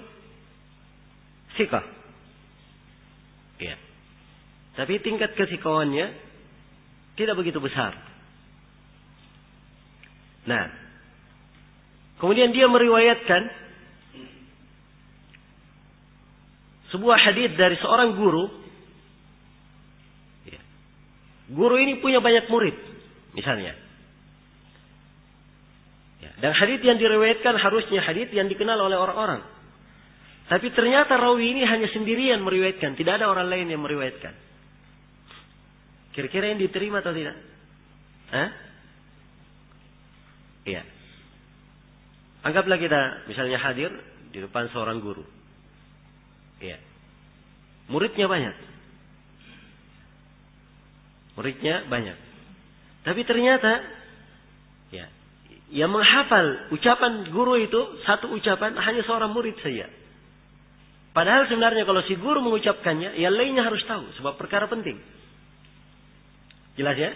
A: thiqah. Ya. Tapi tingkat kesikawannya tidak begitu besar. Nah, kemudian dia meriwayatkan sebuah hadits dari seorang guru. Guru ini punya banyak murid, misalnya. Dan hadits yang diriwayatkan harusnya hadits yang dikenal oleh orang-orang. Tapi ternyata rawi ini hanya sendirian meriwayatkan, tidak ada orang lain yang meriwayatkan. Kira-kira yang diterima atau tidak? Hah? Iya. Anggaplah kita misalnya hadir di depan seorang guru. Iya. Muridnya banyak. Tapi ternyata ya, yang menghafal ucapan guru itu satu ucapan hanya seorang murid saja. Padahal sebenarnya kalau si guru mengucapkannya, yang lainnya harus tahu sebab perkara penting. Jelas ya?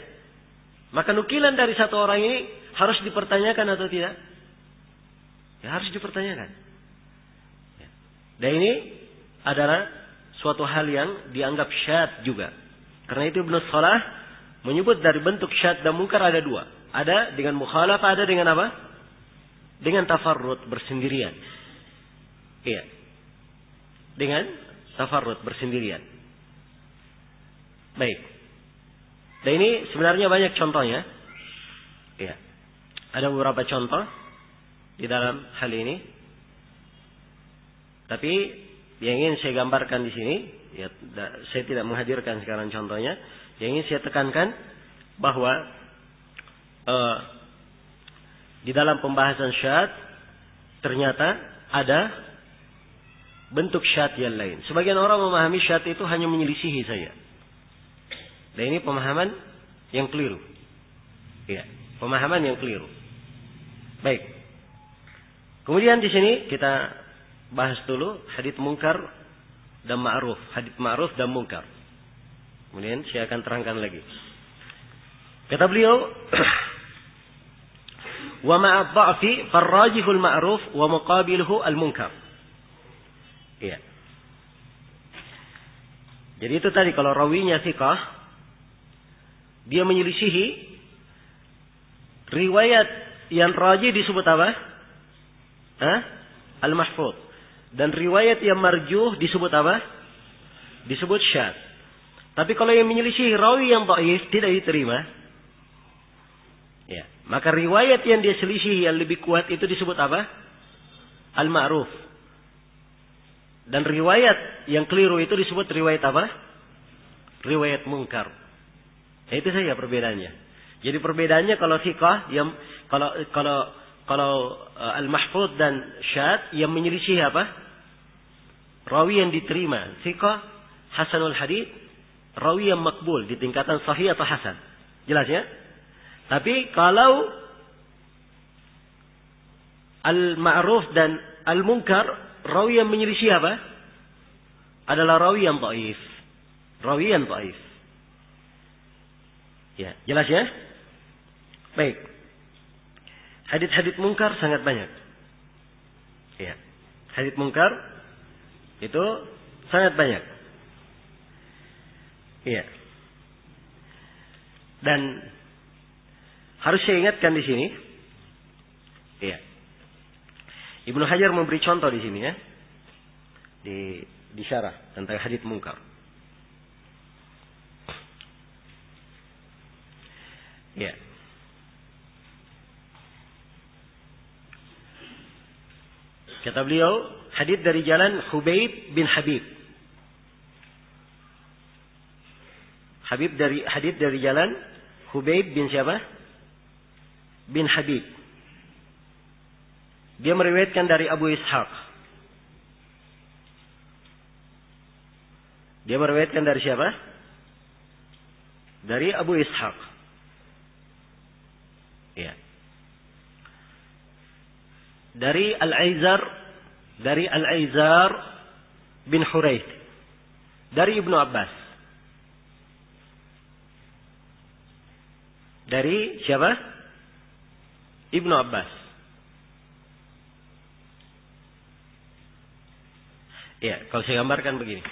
A: Maka nukilan dari satu orang ini harus dipertanyakan atau tidak? Ya harus dipertanyakan. Dan ini adalah suatu hal yang dianggap syadz juga. Karena itu Ibnu Shalah menyebut dari bentuk syadz dan munkar ada dua. Ada dengan mukhalafah, ada dengan apa? Dengan tafarrud, bersendirian. Iya. Dengan tafarrud, bersendirian. Baik. Dan ini sebenarnya banyak contohnya. Ya. Ada beberapa contoh di dalam hal ini. Tapi yang ingin saya gambarkan di sini, ya, saya tidak menghadirkan sekarang contohnya. Yang ingin saya tekankan bahwa di dalam pembahasan syadz ternyata ada bentuk syadz yang lain. Sebagian orang memahami syadz itu hanya menyelisihi saja. Dan ini pemahaman yang keliru. Ya, pemahaman yang keliru. Baik. Kemudian di sini kita bahas dulu hadits munkar dan ma'ruf, hadits ma'ruf dan munkar. Kemudian saya akan terangkan lagi. Kata beliau, wa ma'a dha'fi farrajihul ma'ruf wa muqabiluhu al-munkar. Iya. Jadi itu tadi kalau rawinya thiqah, dia menyelisihi riwayat yang rajih disebut apa? Al-mahfuz. Dan riwayat yang marjuh disebut apa? Disebut syadz. Tapi kalau yang menyelisihi rawi yang dhaif tidak diterima. Ya, maka riwayat yang dia selisihi yang lebih kuat itu disebut apa? Al-ma'ruf. Dan riwayat yang keliru itu disebut riwayat apa? Riwayat munkar. Itu saja perbedaannya. Jadi perbedaannya kalau thiqah yang kalau al-mahfuz dan syadz yang menyelisih apa? Rawi yang diterima thiqah hasanul hadits, rawi yang makbul di tingkatan sahih atau hasan. Jelas ya? Tapi kalau al-ma'ruf dan al-munkar, rawi yang menyelisih apa? Adalah rawi yang dhaif. Rawi yang dhaif. Ya, jelas ya? Baik. Hadits-hadits munkar sangat banyak. Ya. Hadits munkar itu sangat banyak. Iya. Dan harus saya ingatkan di sini. Iya. Ibnu Hajar memberi contoh di sini ya. Di syarah tentang hadits munkar. Ya. Kata beliau, hadits dari jalan Hubayb bin Habib. Hadits dari jalan Hubayb bin siapa? Bin Habib. Dia meriwayatkan dari Abu Ishaq. Dia meriwayatkan dari siapa? Dari Abu Ishaq. Ya. Dari Al-Aizar bin Hurayth. Dari Ibnu Abbas. Dari siapa? Ibnu Abbas. Ya, kalau saya gambarkan begini.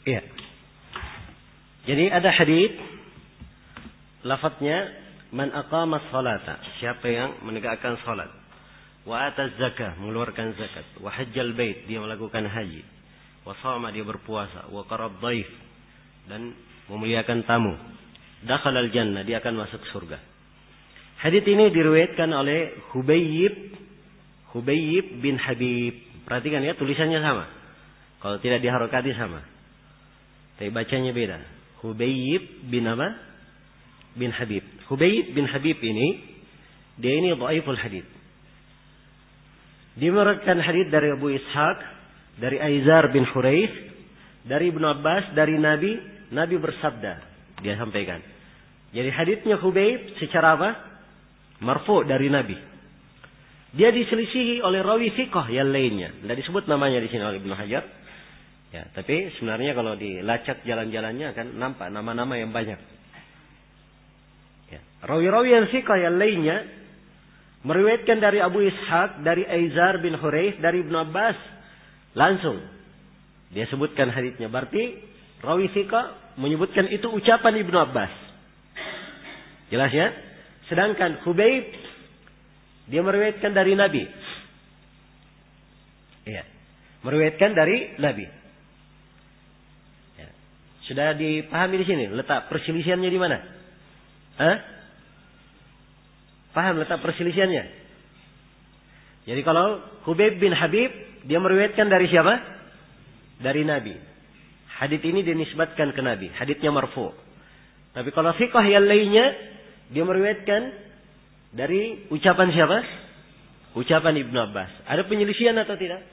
A: Iya. Jadi ada hadis lafadznya man aqama sholata, siapa yang menegakkan salat, wa ata zakah, mengeluarkan zakat, wa hajjal bait, dia melakukan haji, wa shama, dia berpuasa, wa qarab dhaif, dan memuliakan tamu, dakhalal jannah, dia akan masuk surga. Hadis ini diriwayatkan oleh Hubayib bin Habib. Perhatikan ya, tulisannya sama. Kalau tidak diharokati sama. Tapi bacanya beda. Hubayib bin apa? Bin Habib. Hubayib bin Habib ini, dia ini dhaiful hadis. Dia meriwayatkan hadis dari Abu Ishaq, dari Aizar bin Huraith, dari Ibnu Abbas, dari Nabi bersabda, dia sampaikan. Jadi hadisnya Hubayib secara apa? Marfu dari Nabi. Dia diselisihi oleh rawi thiqah yang lainnya. Tidak disebut namanya di sini oleh Ibnu Hajar. Ya, tapi sebenarnya kalau dilacak jalan-jalannya akan nampak nama-nama yang banyak. Ya. Rawi-rawi yang thiqah yang lainnya meriwayatkan dari Abu Ishaq, dari Aizar bin Huraith, dari Ibnu Abbas, langsung dia sebutkan hadisnya. Berarti rawi thiqah menyebutkan itu ucapan Ibnu Abbas. Jelas ya? Sedangkan Hubayb dia meriwayatkan dari Nabi. Iya. Meriwayatkan dari Nabi. Ya. Sudah dipahami di sini letak perselisihannya di mana? Hah? Paham letak perselisihannya? Jadi kalau Hubayb bin Habib dia meriwayatkan dari siapa? Dari Nabi. Hadits ini dinisbatkan ke Nabi. Haditsnya marfu. Tapi kalau fiqh yang lainnya dia meriwayatkan dari ucapan siapa? Ucapan Ibnu Abbas. Ada penyelisihan atau tidak?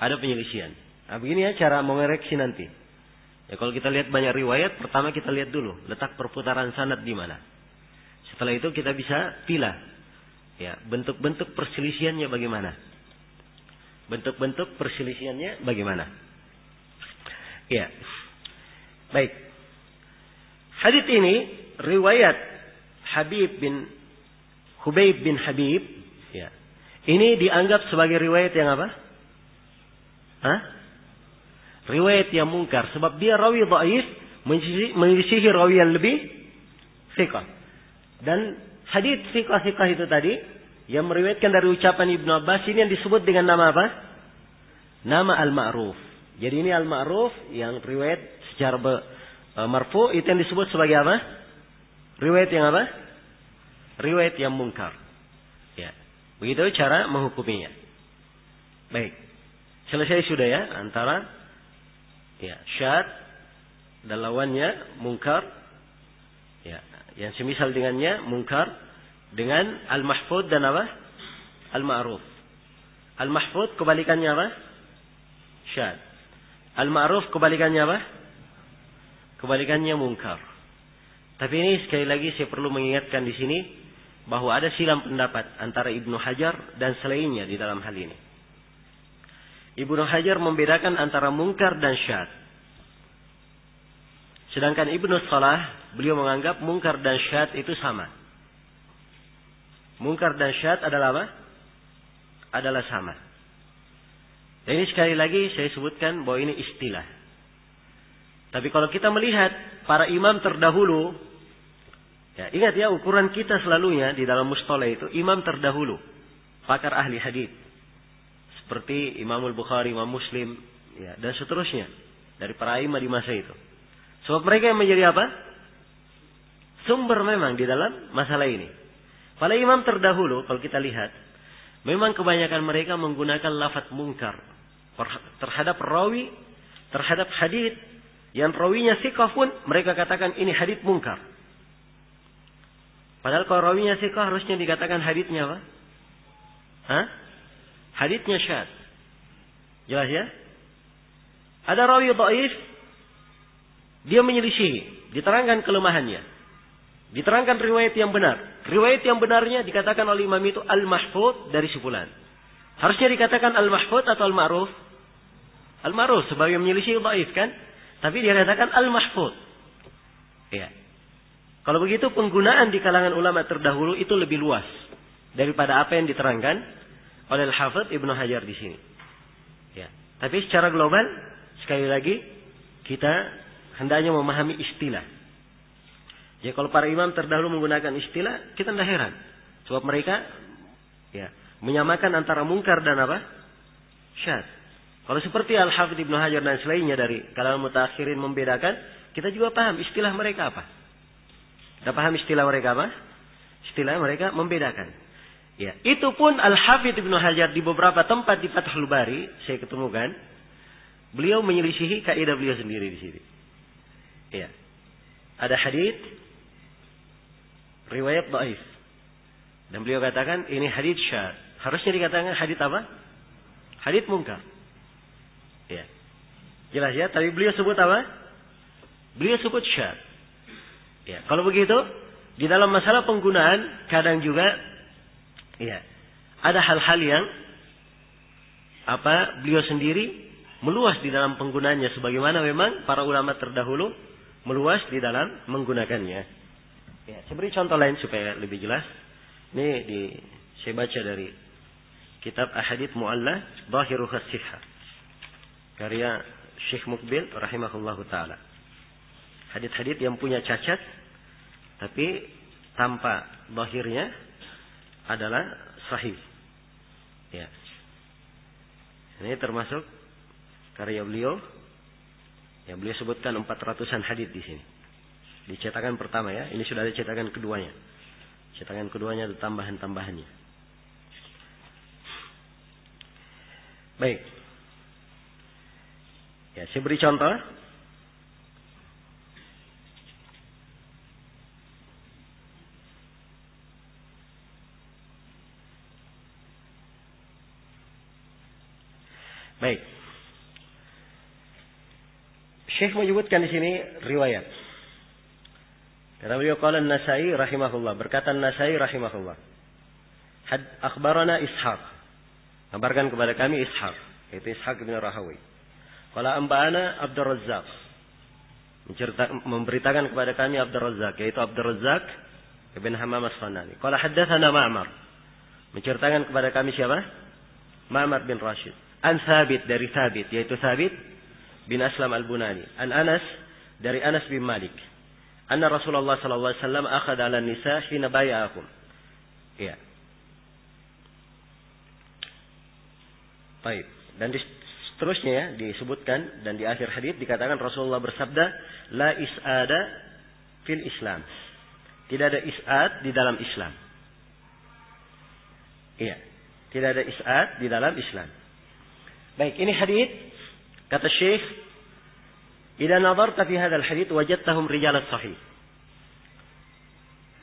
A: Ada penyelisihan. Nah, begini ya cara mengoreksi nanti. Ya kalau kita lihat banyak riwayat, pertama kita lihat dulu letak perputaran sanad di mana. Setelah itu kita bisa pilah. Ya, bentuk-bentuk perselisihannya bagaimana? Bentuk-bentuk perselisihannya bagaimana? Ya. Baik. Hadits ini riwayat Hubayb bin Habib, ya. Ini dianggap sebagai riwayat yang apa? Hah? Riwayat yang mungkar sebab dia rawi dhaif menyelisihi rawi yang lebih thiqah. Dan hadits thiqah itu tadi yang meriwayatkan dari ucapan Ibnu Abbas ini yang disebut dengan nama apa? Nama al-ma'ruf. Jadi ini al-ma'ruf yang riwayat secara marfu itu yang disebut sebagai apa? Riwayat yang apa? Riwayat yang mungkar. Ya. Begitu cara menghukuminya. Baik. Selesai sudah ya antara ya syad dan lawannya mungkar. Ya, yang semisal dengannya mungkar dengan al-mahfud dan apa? Al-ma'ruf. Al-mahfud kebalikannya apa? Syad. Al-ma'ruf kebalikannya apa? Kebalikannya mungkar. Tapi ini sekali lagi saya perlu mengingatkan di sini bahwa ada silang pendapat antara Ibnu Hajar dan selainnya di dalam hal ini. Ibnu Hajar membedakan antara mungkar dan syad. Sedangkan Ibnu Salah beliau menganggap mungkar dan syad itu sama. Mungkar dan syad adalah apa? Adalah sama. Dan ini sekali lagi saya sebutkan bahwa ini istilah. Tapi kalau kita melihat para imam terdahulu, ya, ingat ya ukuran kita selalunya di dalam mustalah itu imam terdahulu, pakar ahli hadis seperti Imamul Bukhari, Imam Muslim, ya, dan seterusnya dari para imam di masa itu. Sebab mereka yang menjadi apa? Sumber memang di dalam masalah ini. Para imam terdahulu kalau kita lihat, memang kebanyakan mereka menggunakan lafaz mungkar terhadap rawi, terhadap hadis yang rawinya thiqah pun mereka katakan ini hadits mungkar. Padahal kalau rawinya thiqah harusnya dikatakan haditsnya apa? Hah? Haditsnya syad. Jelas ya? Ada rawi dhaif, dia menyelisihi, diterangkan kelemahannya. Diterangkan riwayat yang benar. Riwayat yang benarnya dikatakan oleh imam itu al-mahfud dari sebulan. Harusnya dikatakan al-mahfud atau al-ma'ruf? Al-ma'ruf sebagai menyelisihi dhaif kan? Tapi dia katakan al-mahfud. Ya. Kalau begitu penggunaan di kalangan ulama terdahulu itu lebih luas daripada apa yang diterangkan oleh Al-Hafidz Ibnu Hajar di sini. Ya. Tapi secara global sekali lagi kita hendaknya memahami istilah. Jadi kalau para imam terdahulu menggunakan istilah, kita tidak heran. Sebab mereka menyamakan antara mungkar dan apa? Syadz. Kalau seperti Al-Hafidz Ibnu Hajar dan selainnya dari kalangan mutaakhirin membedakan, kita juga paham istilah mereka apa. Kita paham istilah mereka apa? Istilah mereka membedakan. Ya, itu pun Al-Hafidz Ibnu Hajar di beberapa tempat di Fathul Bari saya ketemukan, beliau menyelisihi kaidah beliau sendiri di sini. Ya. Ada hadits riwayat dhaif. Dan beliau katakan ini hadits syadz. Harusnya dikatakan hadits apa? Hadits munkar. Ya. Jelas ya, tapi beliau sebut apa? Beliau sebut syadz. Ya, kalau begitu di dalam masalah penggunaan kadang juga ada hal-hal yang beliau sendiri meluas di dalam penggunaannya sebagaimana memang para ulama terdahulu meluas di dalam menggunakannya. Ya, saya beri contoh lain supaya lebih jelas. Ini saya baca dari kitab Ahadits Mu'allah Zahiruha As-Sihhah karya Syekh Muqbil rahimahullahu taala. Hadits-hadits yang punya cacat tapi tanpa zahirnya adalah sahih. Ya. Ini termasuk karya beliau. Yang beliau sebutkan 400-an hadits di sini. Di cetakan pertama ya, ini sudah ada cetakan keduanya. Cetakan keduanya ada tambahan-tambahannya. Baik. Ya, saya beri contoh. Baik. Syekh menyebutkan di sini riwayat. Kata beliau qala An-Nasa'i rahimahullah, berkata An-Nasa'i rahimahullah. Akhbarana Ishaq. Kabarkan kepada kami Ishaq, yaitu Ishaq bin Rahawi. Qala anba'ana Abdur Razzaq. Memberitakan kepada kami Abdur Razzaq, yaitu Abdur Razzaq bin Hammam As-Sanani. Qala haddatsana Ma'mar. Menceritakan kepada kami siapa? Ma'mar bin Rashid. An Thabit, dari Thabit, yaitu Thabit bin Aslam Al-Bunani. An Anas, dari Anas bin Malik. Anna Rasulullah sallallahu alaihi wasallam akhadha 'ala an-nisa hina bay'ahum. Ya. Baik. Dan seterusnya ya, disebutkan dan di akhir hadis dikatakan Rasulullah bersabda, la is'ada fil Islam. Tidak ada is'ad di dalam Islam. Iya. Tidak ada is'ad di dalam Islam. Baik, ini hadis kata Syekh, "Idza nadarta fi hadzal hadits wajadtahum rijalan sahih."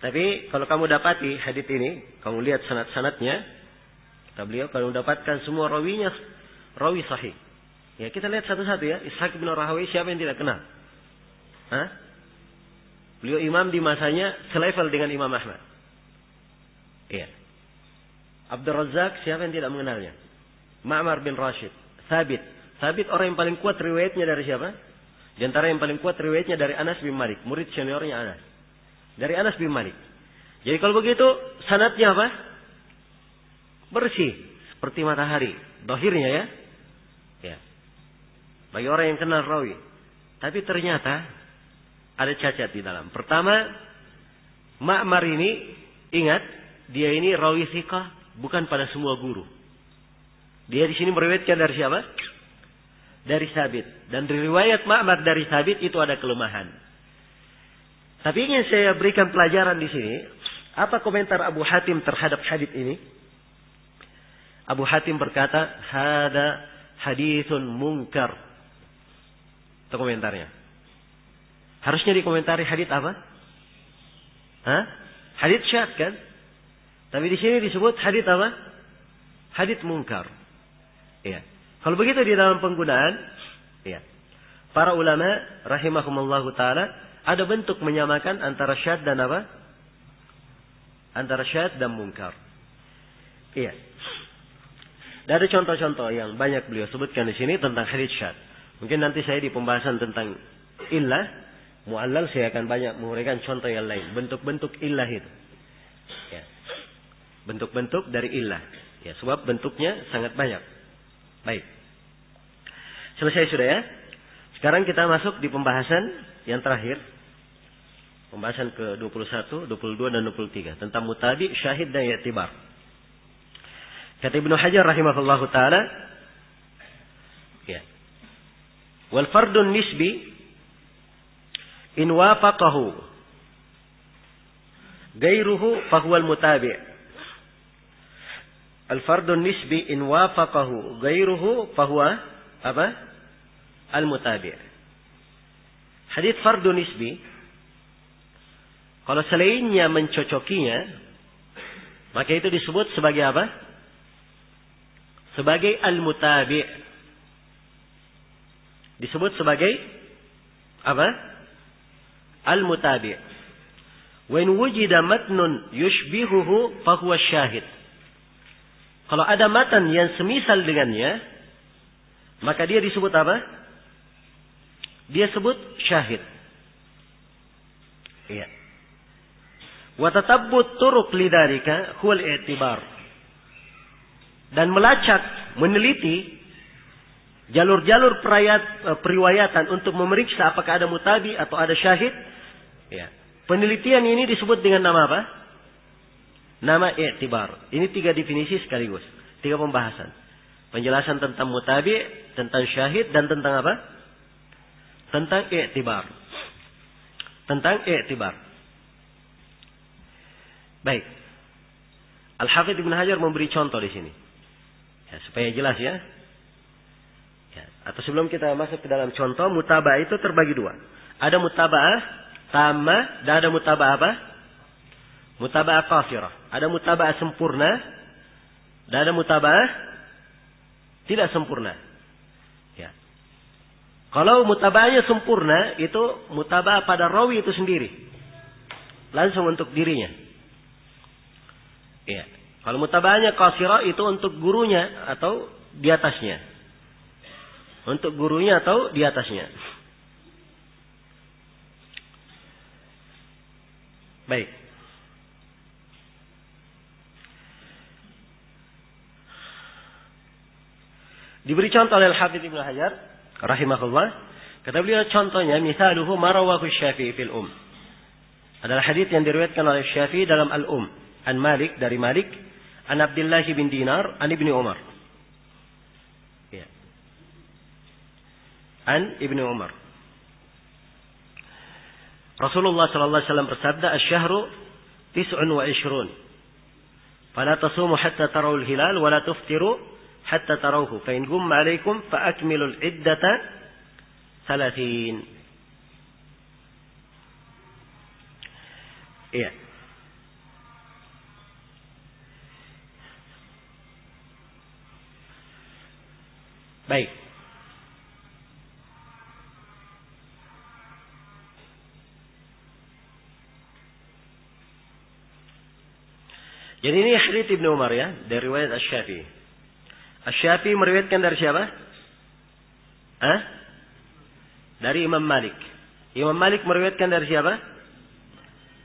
A: Tapi kalau kamu dapati hadis ini, kamu lihat sanad-sanadnya, kata beliau, kalau mendapatkan semua rawinya rawi sahih. Ya, kita lihat satu-satu ya. Ishaq bin Rahawi siapa yang tidak kenal? Hah? Beliau imam di masanya selevel dengan Imam Ahmad. Iya. Abdur Razzaq siapa yang tidak mengenalnya? Ma'mar bin Rashid. Thabit orang yang paling kuat riwayatnya dari siapa? Di antara yang paling kuat riwayatnya dari Anas bin Malik, murid seniornya Anas. Dari Anas bin Malik. Jadi kalau begitu sanadnya apa? Bersih seperti matahari, zahirnya ya. Ya. Bagi orang yang kenal rawi. Tapi ternyata ada cacat di dalam. Pertama, Ma'mar ini ingat, dia ini rawi thiqah bukan pada semua guru. Dia di sini meriwayatkan dari siapa? Dari Thabit. Dan di riwayat Ma'mar dari Thabit itu ada kelemahan. Tapi ingin saya berikan pelajaran di sini. Apa komentar Abu Hatim terhadap hadits ini? Abu Hatim berkata, "Hada haditsun munkar." Itu komentarnya. Harusnya dikomentari hadits apa? Hah? Hadits syadz kan? Tapi di sini disebut hadits apa? Hadits munkar. Ya. Kalau begitu di dalam penggunaan, ya. Para ulama rahimahumullahu taala ada bentuk menyamakan antara syadz dan apa? Antara syadz dan munkar. Iya. Dan ada contoh-contoh yang banyak beliau sebutkan di sini tentang hadits syadz. Mungkin nanti saya di pembahasan tentang illah mu'allal saya akan banyak menguraikan contoh yang lain, bentuk-bentuk illah itu. Ya. Bentuk-bentuk dari illah. Ya, sebab bentuknya sangat banyak. Baik. Selesai sudah ya. Sekarang kita masuk di pembahasan yang terakhir. Pembahasan ke-21, 22 dan 23 tentang mutabi, syahid dan i'tibar. Kata Ibnu Hajar rahimahullahu taala, ya. Wal fardun nisbi in wafaqahu ghairuhu fahuwal mutabi'. Al fardun nisbi in wafaqahu ghairuhu fahuwa apa? Al mutabi'. Hadits fardun nisbi, kalau selainnya mencocokinya, maka itu disebut sebagai apa? Sebagai al-mutabi'. Disebut sebagai apa? Al-mutabi'. Wa in wujida matnun yushbihuhu fahuwa syahid. Kalau ada matan yang semisal dengannya, maka dia disebut apa? Dia sebut syahid. Iya. Wa tatabbut turuq lidzalika huwal i'tibar. Dan melacak, meneliti jalur-jalur periwayatan untuk memeriksa apakah ada mutabi atau ada syahid. Ya. Penelitian ini disebut dengan nama apa? Nama i'tibar. Ini 3 definisi sekaligus, 3 pembahasan. Penjelasan tentang mutabi, tentang syahid, dan tentang apa? Tentang i'tibar. Tentang i'tibar. Baik. Al-Hafidz Ibnu Hajar memberi contoh di sini. Ya, supaya jelas ya. Ya. Atau sebelum kita masuk ke dalam contoh, mutaba'ah itu terbagi 2. Ada mutaba'ah tamah dan ada mutaba'ah apa? Mutaba'ah qasirah. Ada mutaba'ah sempurna dan ada mutaba'ah tidak sempurna. Ya. Kalau mutaba'ahnya sempurna, itu mutaba'ah pada rawi itu sendiri. Langsung untuk dirinya. Ya. Kalau mutaba'ahnya qasirah itu untuk gurunya atau di atasnya. Untuk gurunya atau di atasnya. Baik. Diberi contoh oleh Al-Hafidz Ibnu Hajar rahimahullah. Kata beliau contohnya, misaluhu marawahu Syafi'i fil adalah hadits yang diriwayatkan oleh Syafi'i dalam Al-Um. An Malik, dari Malik, an Abdullah bin Dinar, an Ibni Umar. Ya. An Ibni Umar. Rasulullah sallallahu alaihi wasallam bersabda, "Asy-syahru 29. Fala tasumu hatta tarawul hilal wa la tuftiru hatta tarawhu. Fa in gumma 'alaikum fa akmilul iddata 30." Iya. Baik. Jadi ini hadits Ibnu Umar ya, dari riwayat Asy-Syafi'i. Asy-Syafi'i meriwayatkan dari siapa? Dari Imam Malik. Imam Malik meriwayatkan dari siapa?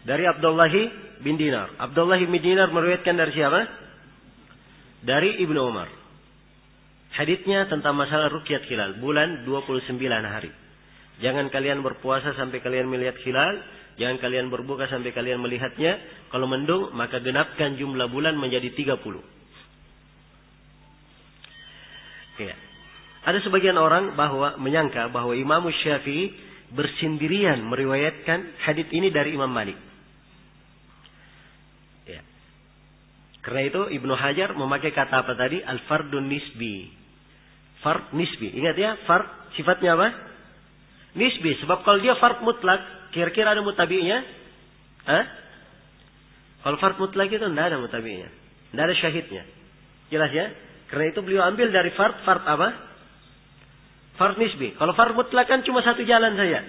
A: Dari Abdullah bin Dinar. Abdullah bin Dinar meriwayatkan dari siapa? Dari Ibnu Umar. Haditsnya tentang masalah ruqyat hilal, bulan 29 hari. Jangan kalian berpuasa sampai kalian melihat hilal, jangan kalian berbuka sampai kalian melihatnya. Kalau mendung, maka genapkan jumlah bulan menjadi 30. Ya. Ada sebagian orang menyangka bahwa Imam Syafi'i bersendirian meriwayatkan hadits ini dari Imam Malik. Ya. Karena itu Ibnu Hajar memakai kata apa tadi? Al-fardun nisbi. Fard nisbi. Ingat ya, fard sifatnya apa? Nisbi. Sebab kalau dia fard mutlak, kira-kira ada mutabi'nya? Kalau fard mutlak itu tidak ada mutabi'nya. Tidak ada syahidnya. Jelas ya? Karena itu beliau ambil dari fard apa? Fard nisbi. Kalau fard mutlak kan cuma satu jalan saja.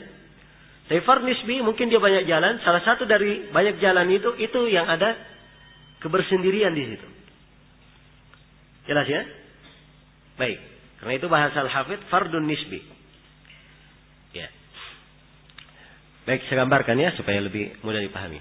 A: Tapi fard nisbi mungkin dia banyak jalan. Salah satu dari banyak jalan itu yang ada kebersendirian di situ. Jelas ya? Baik. Karena itu bahasa Al-Hafidz fardun nisbi. Ya. Baik, saya gambarkan ya supaya lebih mudah dipahami.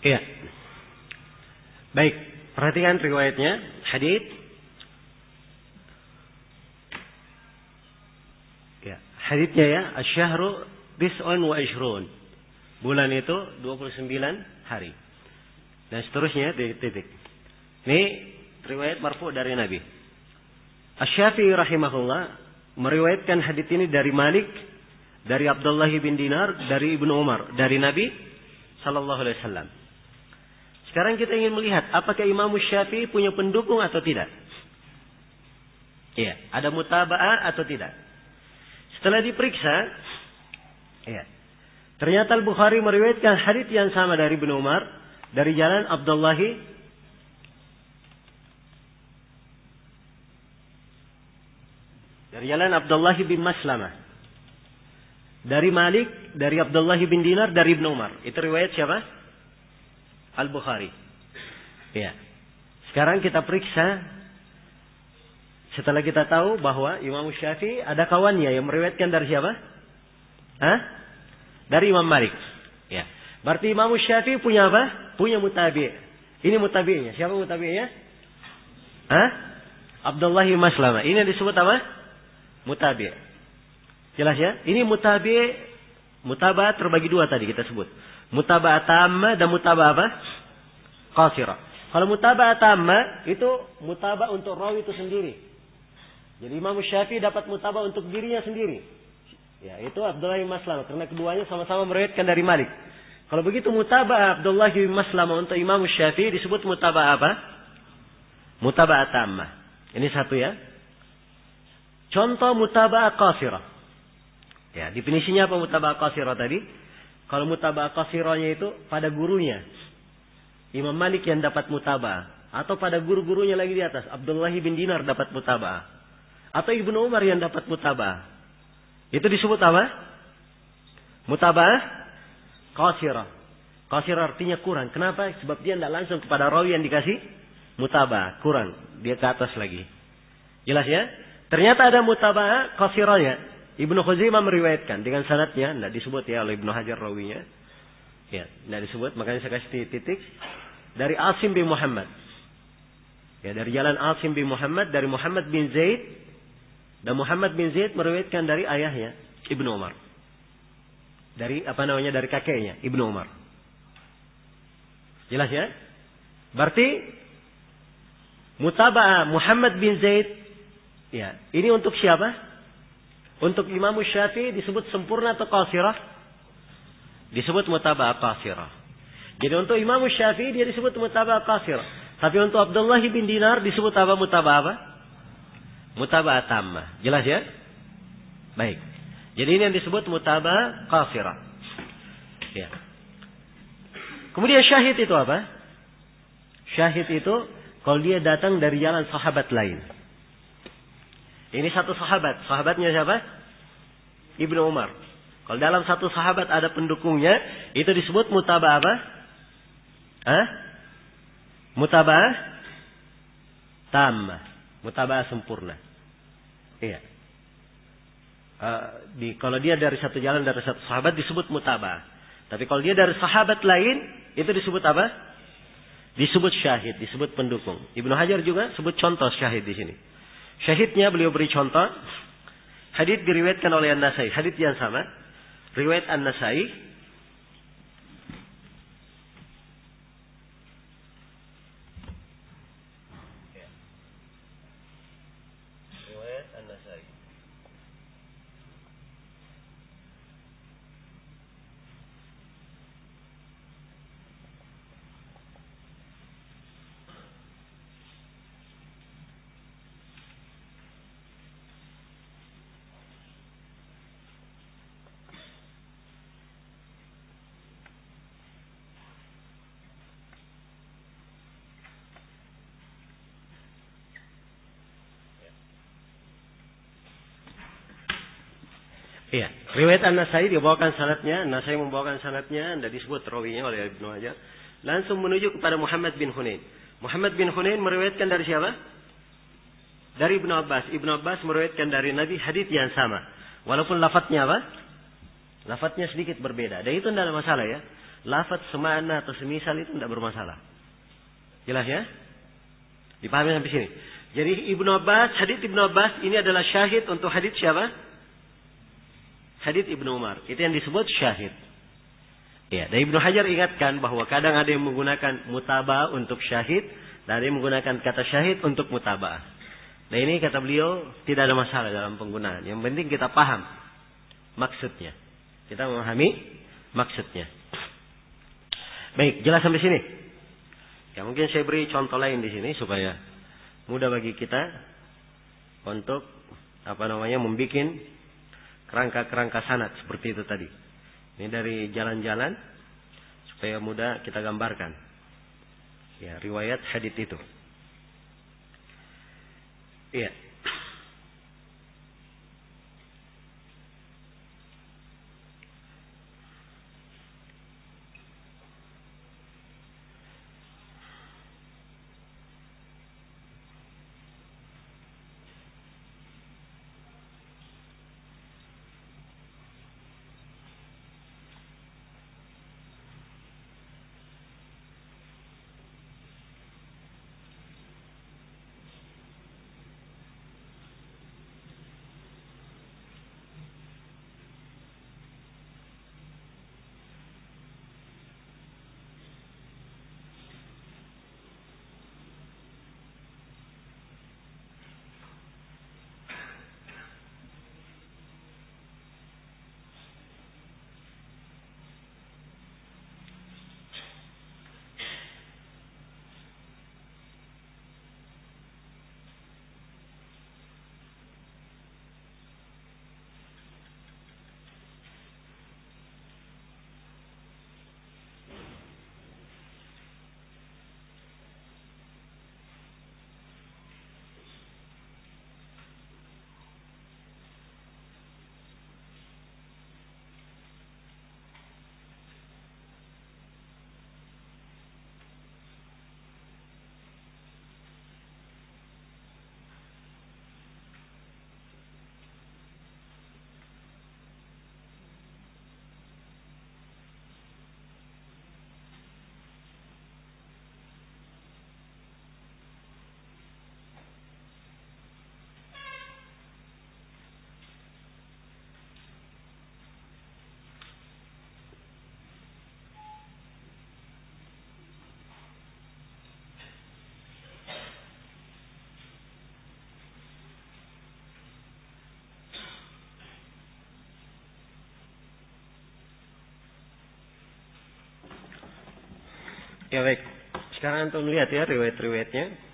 A: Iya. Baik, perhatikan riwayatnya. Hadits. Ya, haditsnya ya, asy-syahru 29. Bulan itu 29 hari. Dan seterusnya titik. Ini riwayat marfu dari Nabi. Asy-Syafi'i rahimahullah meriwayatkan hadits ini dari Malik, dari Abdullah bin Dinar, dari Ibnu Umar, dari Nabi sallallahu alaihi wasallam. Sekarang kita ingin melihat apakah Imam Syafi'i punya pendukung atau tidak. Iya, ada mutaba'ah atau tidak. Setelah diperiksa, iya, ternyata Al-Bukhari meriwayatkan hadits yang sama dari Ibnu Umar dari jalan Abdullah bin Maslamah. Dari Malik, dari Abdullah bin Dinar, dari Ibnu Umar. Itu riwayat siapa? Al-Bukhari. Ya. Sekarang kita periksa. Setelah kita tahu bahwa Imam Syafi'i ada kawannya yang meriwayatkan dari siapa? Dari Imam Malik. Ya. Berarti Imam Syafi'i punya apa? Punya mutabi'. Ini mutabi'nya. Siapa mutabi'nya? Abdullah bin Maslamah. Ini yang disebut apa? Mutabi'. Jelas ya? Ini mutaba'ah terbagi dua tadi kita sebut. Mutaba'ah tammah dan mutaba'ah apa? Qasirah. Kalau mutaba'ah tammah itu mutaba'ah untuk rawi itu sendiri. Jadi Imam Syafi'i dapat mutaba'ah untuk dirinya sendiri. Ya, itu Abdullah bin Maslamah karena keduanya sama-sama meriwayatkan dari Malik. Kalau begitu mutaba'ah Abdullah bin Maslamah untuk Imam Syafi'i disebut mutaba'ah apa? Mutaba'ah tammah. Ini satu ya. Contoh mutaba'ah qasirah. Ya, definisinya apa mutaba'ah qasirah tadi? Kalau mutaba'ah qasirahnya itu pada gurunya. Imam Malik yang dapat mutaba'ah. Atau pada guru-gurunya lagi di atas. Abdullah bin Dinar dapat mutaba'ah. Atau Ibnu Umar yang dapat mutaba'ah. Itu disebut apa? Mutaba'ah qasirah. Qasirah artinya kurang. Kenapa? Sebab dia tidak langsung kepada rawi yang dikasih mutaba'ah. Kurang. Dia ke atas lagi. Jelas ya? Ternyata ada mutaba'ah qasirahnya. Ibnu Khuzaimah meriwayatkan dengan sanadnya, tidak disebut ya oleh Ibnu Hajar rawinya. Ya, tidak disebut, makanya saya kasih titik. Dari Asim bin Muhammad. Ya, dari jalan Asim bin Muhammad, dari Muhammad bin Zaid. Dan Muhammad bin Zaid meriwayatkan dari ayahnya, Ibnu Umar. Dari dari kakeknya, Ibnu Umar. Jelas ya? Berarti mutaba'ah Muhammad bin Zaid, ya, ini untuk siapa? Untuk Imam Syafi'i disebut sempurna atau qasirah? Disebut mutaba'ah qasirah. Jadi untuk Imam Syafi'i dia disebut mutaba'ah qasirah. Tapi untuk Abdullah bin Dinar disebut apa mutaba'ah apa? Mutaba'ah tammah. Jelas ya? Baik. Jadi ini yang disebut mutaba'ah qasirah. Ya. Kemudian syahid itu apa? Syahid itu kalau dia datang dari jalan sahabat lain. Ini satu sahabat. Sahabatnya siapa? Ibnu Umar. Kalau dalam satu sahabat ada pendukungnya, itu disebut mutaba'ah apa? Mutaba'ah tammah. Mutaba'ah sempurna. Iya. Kalau dia dari satu jalan, dari satu sahabat disebut mutaba'ah. Tapi kalau dia dari sahabat lain, itu disebut apa? Disebut syahid, disebut pendukung. Ibnu Hajar juga sebut contoh syahid di sini. Syahidnya beliau beri contoh. Hadits diriwayatkan oleh An-Nasai. Hadits yang sama. Riwayat An-Nasai. Riwayat An-Nasai. Iya, riwayat An-Nasai dibawakan sanadnya, An-Nasai membawakan sanadnya, tidak disebut rawinya oleh Ibnu Hajar. Langsung menuju kepada Muhammad bin Hunain. Muhammad bin Hunain meriwayatkan dari siapa? Dari Ibnu Abbas. Ibnu Abbas meriwayatkan dari Nabi hadits yang sama. Walaupun lafadznya apa? Lafadznya sedikit berbeda. Dan itu tidak ada masalah ya. lafaz semana atau semisal itu tidak bermasalah. Jelas ya? Dipahami sampai sini. Jadi hadits Ibnu Abbas ini adalah syahid untuk hadits siapa? Hadits Ibnu Umar. Itu yang disebut syahid. Ya, dan Ibnu Hajar ingatkan bahwa kadang ada yang menggunakan mutabah untuk syahid, dan ada yang menggunakan kata syahid untuk mutabah. Nah ini kata beliau tidak ada masalah dalam penggunaan. Yang penting kita paham maksudnya. Kita memahami maksudnya. Baik, jelas sampai sini. Ya mungkin saya beri contoh lain di sini supaya mudah bagi kita untuk membuat kerangka-kerangka sanad seperti itu tadi. Ini dari jalan-jalan supaya mudah kita gambarkan. Ya, riwayat hadits itu. Iya. Ya baik. Sekarang antum lihat ya riwayat-riwayatnya.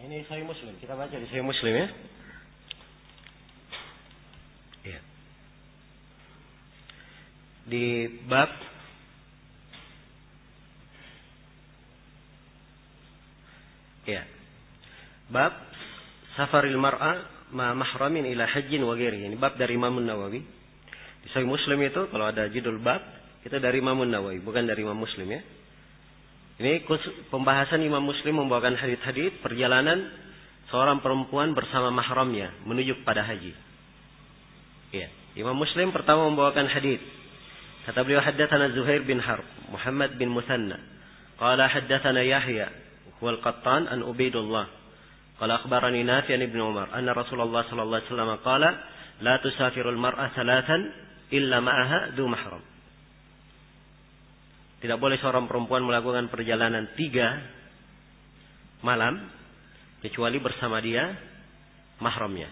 A: Ini Sahih Muslim. Kita baca di Sahih Muslim ya. Iya. Di bab bab safaril mar'a ma mahramin ila hajjin wa ghairihi. Ini bab dari Imam Nawawi. Di Sahih Muslim itu kalau ada judul bab itu dari Imam Nawawi, bukan dari Imam Muslim ya. Ini pembahasan Imam Muslim membawakan hadits-hadits perjalanan seorang perempuan bersama mahramnya menuju pada haji. Ya, Imam Muslim pertama membawakan hadits. Kata beliau haddatsana Zuhair bin Harb, Muhammad bin Musanna. Qala haddatsana Yahya wal Qattan an Ubaidullah Qala akhbarani Nafi' an Ibnu Umar anna Rasulullah sallallahu alaihi wasallam qala la tusafirul mar'ah thalathan illa ma'aha dzu mahram. Tidak boleh seorang perempuan melakukan perjalanan 3 malam kecuali bersama dia mahramnya.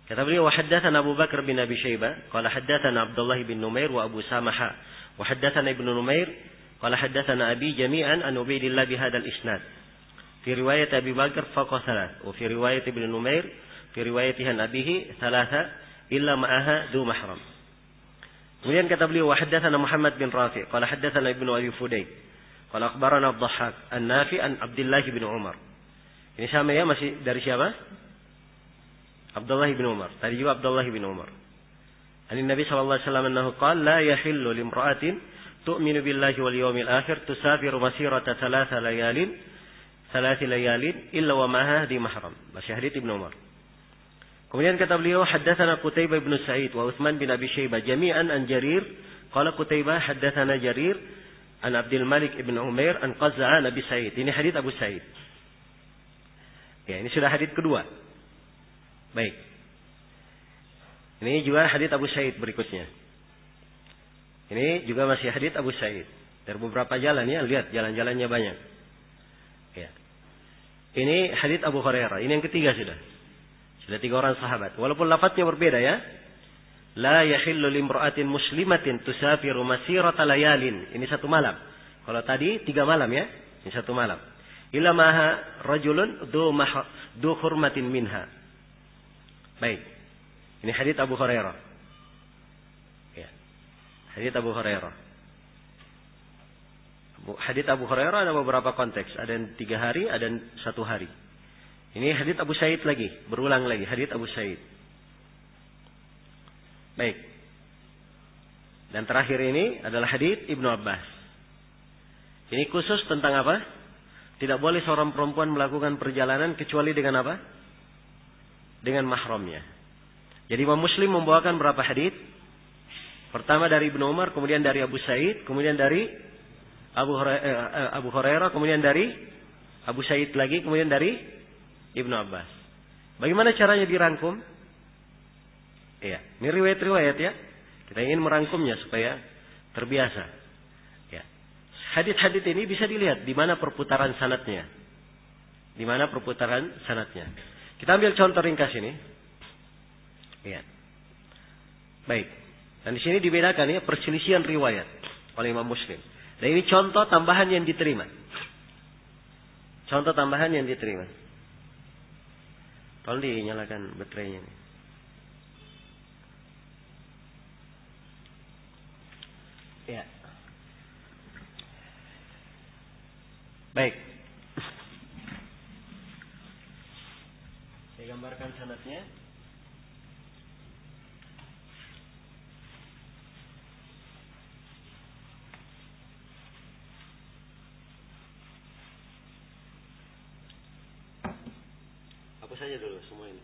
A: Kata beliau, wa haddatsana Abu Bakar bin Abi Syaibah qala haddatsana Abdullah bin Numair wa Abu Samaha wa haddatsana Ibnu Numair qala haddatsana Abi jami'an an Ubaidillah bi hadzal isnad. Fi riwayat Abi Bakar faqah salat wa fi riwayat Ibnu Numair fi riwayatihi an abihi thalatha illa ma'aha dzu mahram. Kemudian kata beliau, wa haddatsana Muhammad bin Rafi' qala haddatsana Ibnu Abi Fudail qala akhbarana Ad-Dhahhak an Nafi' an Abdullah bin Umar. Ini sama ya, masih dari siapa? Abdullah bin Umar. Tadi juga Abdullah bin Umar. An Nabi sallallahu alaihi wasallam annahu qala la yahillu limra'atin tu'minu billahi wal yawmil akhir tusafiru masirata 3 layalin illa wa ma'aha di mahram. Masih hadits Ibnu Umar. Kemudian kata beliau, haddatsana Qutaibah bin Sa'id wa Utsman bin Abi Syaibah jami'an an Jarir. Qala Qutaibah haddatsana Jarir an Abdul Malik ibn Umair an Qazza an Abi Sa'id. Ini hadits Abu Sa'id. Ya, ini sudah hadits kedua. Baik. Ini juga hadits Abu Sa'id berikutnya. Ini juga masih hadits Abu Sa'id. Dari beberapa jalan ya, lihat jalan-jalannya banyak. Ya. Ini hadits Abu Hurairah. Ini yang ketiga sudah. Sudah 3 orang sahabat. Walaupun lafadznya berbeda ya. La yahillu limra'atin muslimatin tusafiru masirata layalin. Ini 1 malam. Kalau tadi 3 malam ya. Ini 1 malam. Illa maha rajulun du hurmatin minha. Baik. Ini hadits Abu Hurairah. Ya. Hadits Abu Hurairah. Hadits Abu Hurairah ada beberapa konteks. Ada yang 3 hari, ada yang 1 hari. Ini hadits Abu Sa'id lagi. Berulang lagi. Hadits Abu Sa'id. Baik. Dan terakhir ini adalah hadits Ibnu Abbas. Ini khusus tentang apa? Tidak boleh seorang perempuan melakukan perjalanan kecuali dengan apa? Dengan mahramnya. Jadi Imam Muslim membawakan berapa hadits? Pertama dari Ibnu Umar, kemudian dari Abu Sa'id, kemudian dari Abu Hurairah, kemudian dari Abu Sa'id lagi, kemudian dari Ibnu Abbas. Bagaimana caranya dirangkum? Iya, ini riwayat-riwayat ya. Kita ingin merangkumnya supaya terbiasa. Ya. Hadits-hadits ini bisa dilihat di mana perputaran sanadnya. Di mana perputaran sanadnya. Kita ambil contoh ringkas ini. Iya. Baik. Dan di sini dibedakan ya perselisihan riwayat oleh Imam Muslim. Dan ini contoh tambahan yang diterima. Contoh tambahan yang diterima. Tolong dinyalakan baterainya. Ya. Baik. Saya gambarkan sanadnya. Hapus saja dulu semua ini.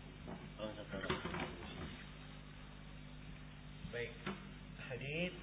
A: Oh, baik. Hadits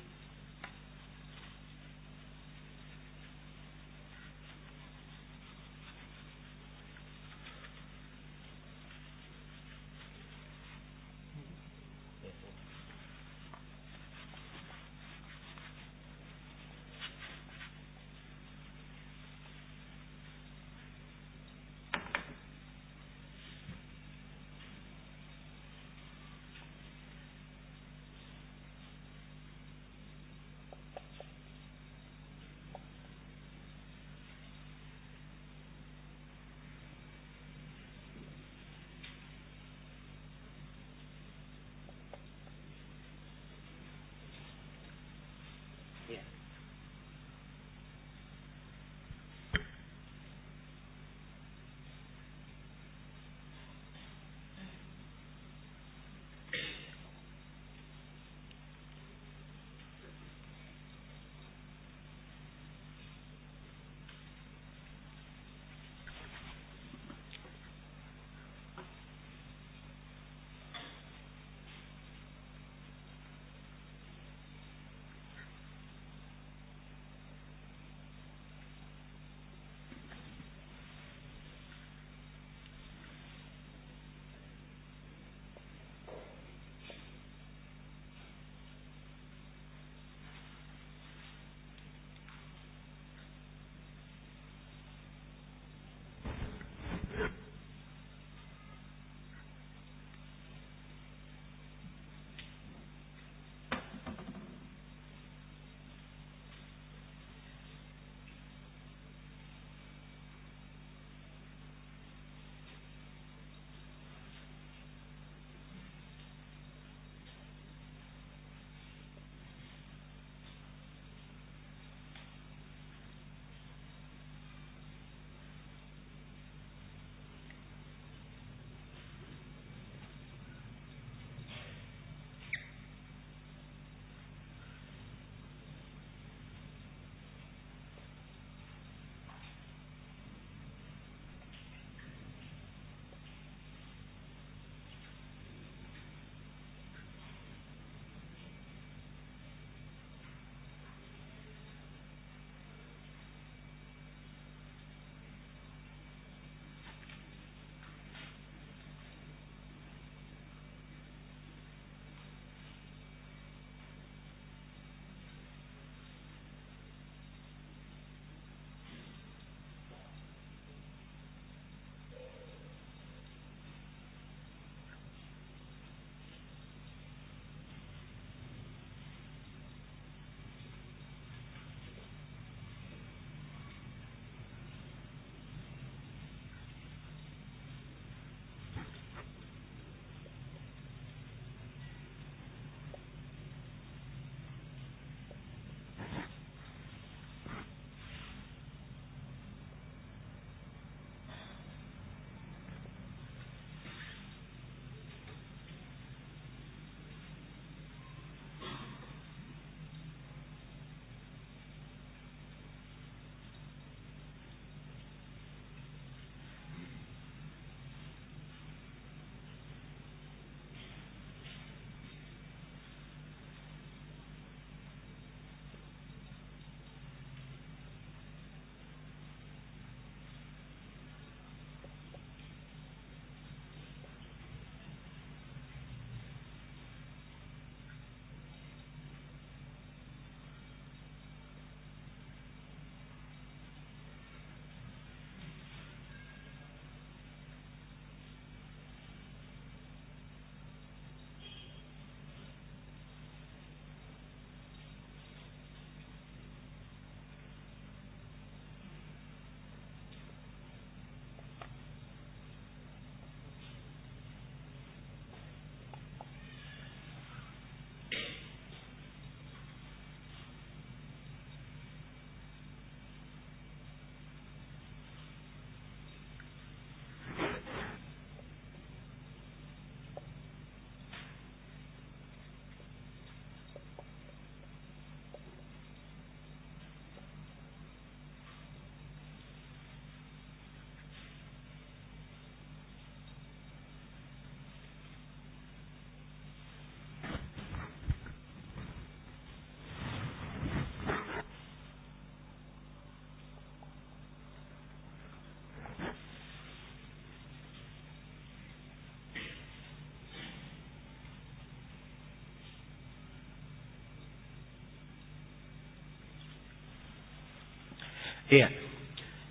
A: Iya.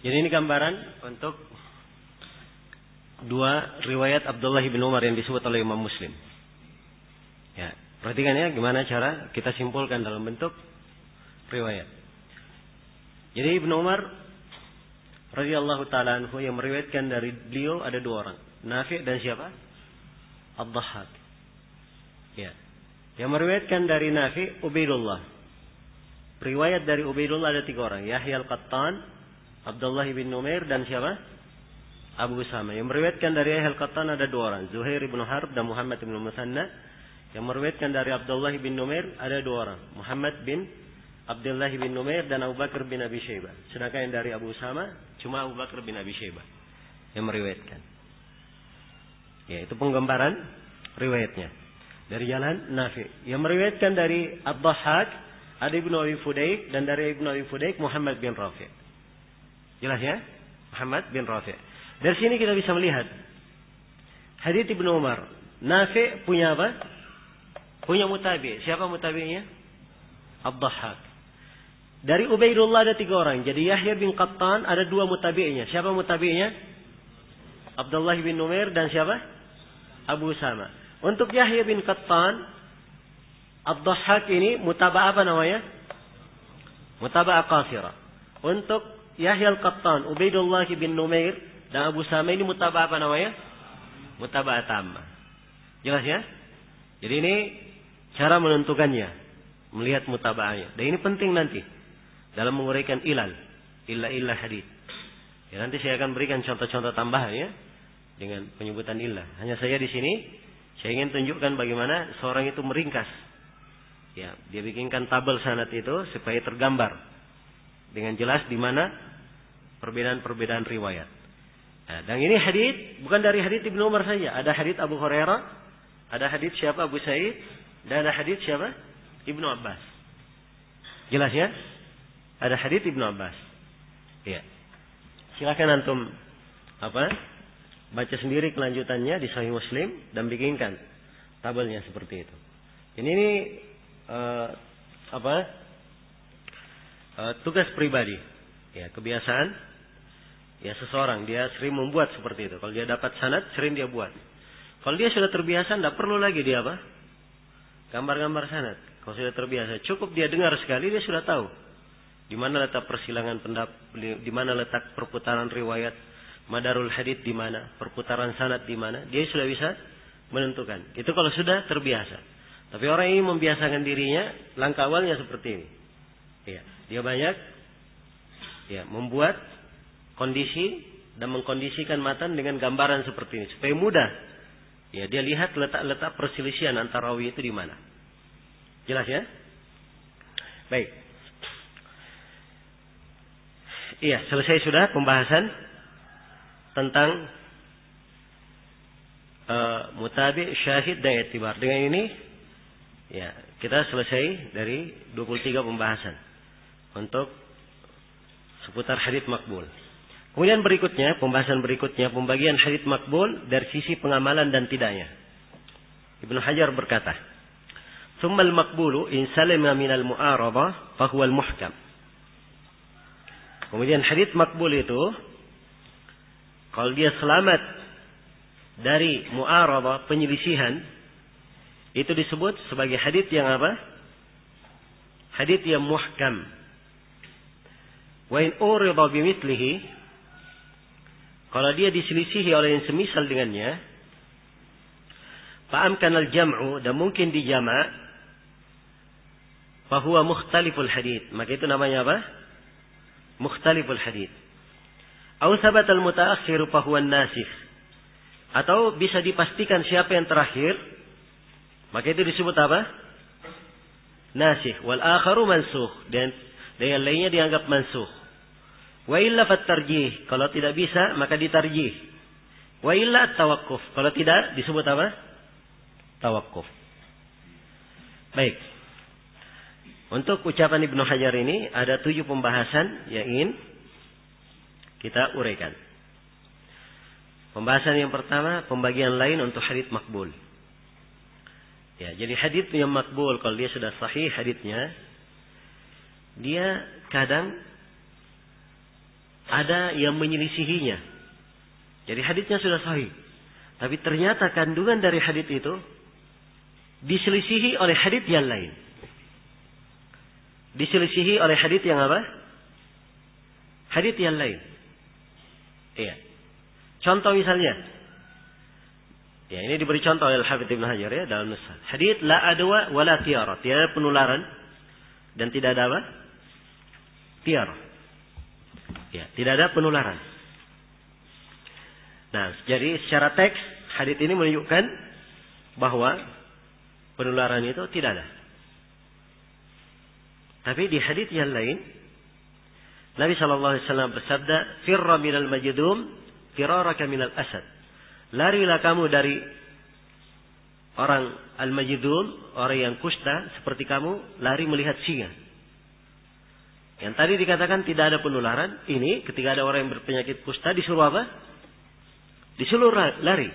A: Jadi ini gambaran untuk dua riwayat Abdullah bin Umar yang disebut oleh Imam Muslim. Ya, perhatikan ya gimana cara kita simpulkan dalam bentuk riwayat. Jadi Ibnu Umar radhiyallahu taala anhu yang meriwayatkan dari beliau ada dua orang, Nafi' dan siapa? Ad-Dhahhak. Ya. Yang meriwayatkan dari Nafi' Ubaidullah. Riwayat dari Ubaidullah ada tiga orang, Yahya Al-Qattan, Abdullah bin Numair dan siapa? Abu Usama. Yang meriwayatkan dari Yahya Al-Qattan ada dua orang, Zuhair bin Harb dan Muhammad bin Musanna. Yang meriwayatkan dari Abdullah bin Numair ada dua orang, Muhammad bin Abdullah bin Numair dan Abu Bakar bin Abi Syaibah. Sedangkan yang dari Abu Usama cuma Abu Bakar bin Abi Syaibah yang meriwayatkan. Ya, itu penggambaran riwayatnya. Dari jalan Nafi'. Yang meriwayatkan dari Ad-Dhahhak ada Ibnu Abi Fudaik dan dari Ibnu Abi Fudaik Muhammad bin Rafi'. Jelas ya? Muhammad bin Rafi'. Dari sini kita bisa melihat hadits Ibnu Umar. Nafi' punya apa? Punya mutabi'. Siapa mutabi'nya? Ad-Dhahhak. Dari Ubaidullah ada tiga orang. Jadi Yahya bin Qattan ada dua mutabi'nya. Siapa mutabi'nya? Abdullah bin Numair dan siapa? Abu Usama. Untuk Yahya bin Qattan, Ad-Dhahhak ini mutaba'ah apa namanya? Mutaba'ah qasirah. Untuk Yahya Al-Qattan, Ubaidullah bin Numair dan Abu Usama ini mutaba'ah apa namanya? Mutaba'ah tammah. Jelas ya? Jadi ini cara menentukannya, melihat mutaba'ahnya. Dan ini penting nanti dalam menguraikan ilah hadits. Ya, nanti saya akan berikan contoh-contoh tambahan ya dengan penyebutan ilah. Hanya saya di sini saya ingin tunjukkan bagaimana seorang itu meringkas. Ya, dia bikinkan tabel sanad itu supaya tergambar dengan jelas di mana perbedaan-perbedaan riwayat. Nah, dan ini hadits bukan dari hadits Ibnu Umar saja, ada hadits Abu Hurairah, ada hadits siapa Abu Sa'id, dan ada hadits siapa? Ibnu Abbas. Jelas ya? Ada hadits Ibnu Abbas. Ya. Silakan antum baca sendiri kelanjutannya di Sahih Muslim dan bikinkan tabelnya seperti itu. Ini tugas pribadi. Ya, kebiasaan ya seseorang dia sering membuat seperti itu. Kalau dia dapat sanad sering dia buat. Kalau dia sudah terbiasa tidak perlu lagi dia gambar-gambar sanad. Kalau sudah terbiasa cukup dia dengar sekali dia sudah tahu di mana letak persilangan pendapat, di mana letak perputaran riwayat, madarul hadits di mana, perputaran sanad di mana, dia sudah bisa menentukan. Itu kalau sudah terbiasa. Tapi orang ini membiasakan dirinya, langkah awalnya seperti ini. Ya, dia banyak membuat kondisi dan mengkondisikan matan dengan gambaran seperti ini supaya mudah. Ya, dia lihat letak-letak perselisihan antara rawi itu di mana. Jelas ya? Baik. Iya, selesai sudah pembahasan tentang mutabi, syahid dan i'tibar. Dengan ini ya, kita selesai dari 23 pembahasan untuk seputar hadits makbul. Kemudian berikutnya, pembahasan berikutnya, pembagian hadits makbul dari sisi pengamalan dan tidaknya. Ibnu Hajar berkata, "Tsummal maqbulu in salima minal mu'aradhah fa huwal muhkam." Kemudian hadits makbul itu kalau dia selamat dari mu'aradhah, penyelisihan, itu disebut sebagai hadits yang apa? Hadits yang muhkam. Wa in urida bimithlihi, kalau dia diselisihi oleh yang semisal dengannya, fa amkana al-jam'u, dan mungkin dijama', fa huwa mukhtaliful hadits, maka itu namanya apa? Mukhtaliful hadits. Aw thabata al-mutaakhir fa huwa an-nasikh, atau bisa dipastikan siapa yang terakhir, maka itu disebut apa? Nasikh. Wal akharu mansukh, dan yang lainnya dianggap mansukh. Wa illa fat tarjih, kalau tidak bisa maka ditarjih. Wa illa tawakkuf, kalau tidak disebut apa? Tawakkuf. Baik. Untuk ucapan Ibnu Hajar ini ada 7 pembahasan yang ingin kita uraikan. Pembahasan yang pertama, pembagian lain untuk hadits makbul. Ya, jadi hadits yang makbul kalau dia sudah sahih haditsnya, dia kadang ada yang menyelisihinya. Jadi haditsnya sudah sahih. Tapi ternyata kandungan dari hadits itu diselisihi oleh hadits yang lain. Diselisihi oleh hadits yang apa? Hadits yang lain. Iya. Contoh misalnya. Ya, ini diberi contoh oleh Al-Hafidz Ibnu Hajar ya dalam Nushah. Hadits la adwa wala tiara. Tiada penularan dan tidak ada apa? Tiara. Ya, tidak ada penularan. Nah, jadi secara teks hadits ini menunjukkan bahwa penularan itu tidak ada. Tapi di hadits yang lain Nabi SAW bersabda, "Firra minal majdum, firaraka minal asad." Larilah kamu dari orang al-majdum, orang yang kusta, seperti kamu lari melihat singa. Yang tadi dikatakan tidak ada penularan, ini ketika ada orang yang berpenyakit kusta disuruh apa? Disuruh lari.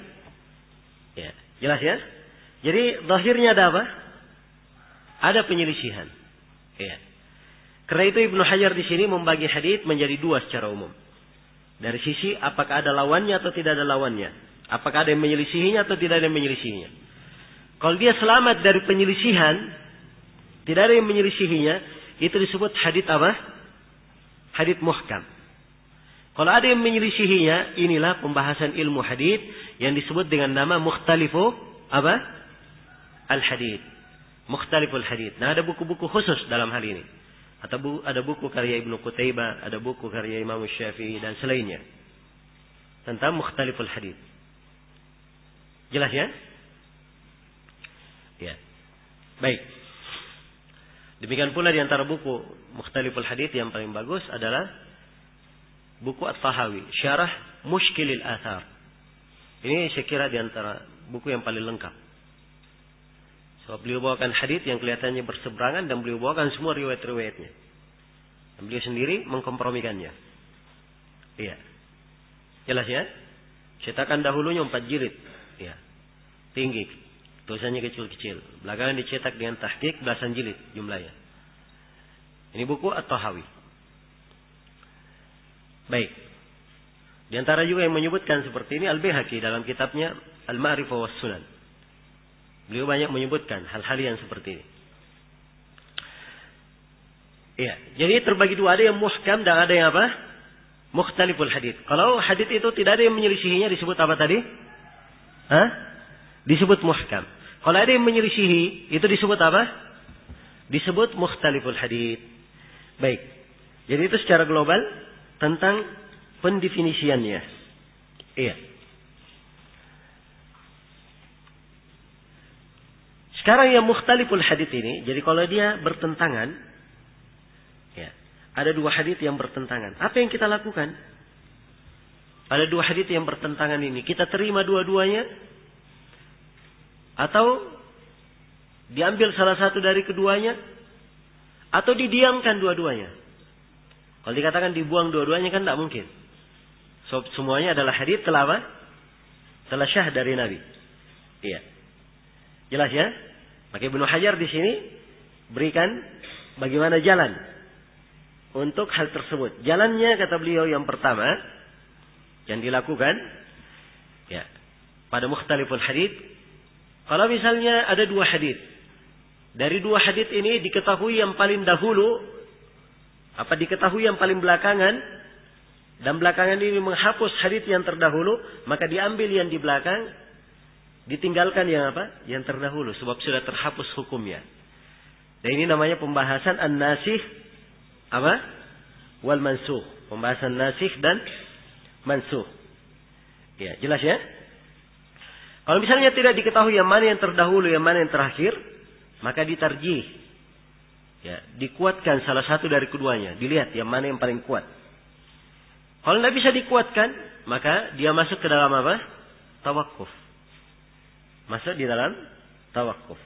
A: Ya, jelas ya? Jadi zahirnya ada apa? Ada penyelisihan. Ya. Karena itu Ibnu Hajar di sini membagi hadits menjadi dua secara umum. Dari sisi apakah ada lawannya atau tidak ada lawannya. Apakah ada yang menyelisihinya atau tidak ada yang menyelisihinya. Kalau dia selamat dari penyelisihan, tidak ada yang menyelisihinya, itu disebut hadits apa? Hadits muhkam. Kalau ada yang menyelisihinya, inilah pembahasan ilmu hadits yang disebut dengan nama mukhtalifu apa? Al-hadits. Mukhtaliful hadits. Nah, ada buku-buku khusus dalam hal ini. Atau ada buku karya Ibnu Qutaibah, ada buku karya Imam Syafi'i dan selainnya tentang mukhtaliful hadits. Jelas ya? Ya. Baik. Demikian pula di antara buku mukhtaliful hadits yang paling bagus adalah buku At-Tahawi, Syarah Mushkilil Athar. Ini saya kira di antara buku yang paling lengkap. Sebab beliau bawakan hadits yang kelihatannya berseberangan dan beliau bawakan semua riwayat-riwayatnya. Dan beliau sendiri mengkompromikannya. Iya. Jelas ya? Cetakan dahulunya 4 jilid. Ya. Tinggi. Tulisannya kecil-kecil. Belakangan dicetak dengan tahqiq belasan jilid jumlahnya. Ini buku At-Tahawi. Baik. Di antara juga yang menyebutkan seperti ini Al-Baihaqi dalam kitabnya Al-Ma'rifah was Sunan. Beliau banyak menyebutkan hal-hal yang seperti ini. Iya, jadi terbagi dua, ada yang muhkam dan ada yang apa? Mukhtaliful hadits. Kalau hadits itu tidak ada yang menyelisihinya disebut apa tadi? Hah? Disebut muhkam. Kalau ada yang menyelisihi itu disebut apa? Disebut mukhtaliful hadits. Baik. Jadi itu secara global tentang pendefinisiannya. Iya. Sekarang yang mukhtaliful hadits ini, jadi kalau dia bertentangan, ya, ada dua hadits yang bertentangan. Apa yang kita lakukan? Ada dua hadits yang bertentangan ini, kita terima dua-duanya, atau diambil salah satu dari keduanya, atau didiamkan dua-duanya. Kalau dikatakan dibuang dua-duanya kan tidak mungkin. So, semuanya adalah hadits telah apa? Telah syah dari Nabi. Iya. Jelas ya? Maka Ibnu Hajar di sini berikan bagaimana jalan untuk hal tersebut. Jalannya kata beliau yang pertama yang dilakukan ya pada mukhtaliful hadits. Kalau misalnya ada dua hadits, dari dua hadits ini diketahui yang paling dahulu apa diketahui yang paling belakangan dan belakangan ini menghapus hadits yang terdahulu, maka diambil yang di belakang, ditinggalkan yang apa? Yang terdahulu sebab sudah terhapus hukumnya. Dan ini namanya pembahasan an-nasikh apa? Wal mansukh. Pembahasan nasikh dan mansukh. Ya, jelas ya? Kalau misalnya tidak diketahui yang mana yang terdahulu, yang mana yang terakhir, maka ditarjih. Ya, dikuatkan salah satu dari keduanya, dilihat yang mana yang paling kuat. Kalau tidak bisa dikuatkan, maka dia masuk ke dalam apa? Tawakuf. Masuk di dalam tawakuf.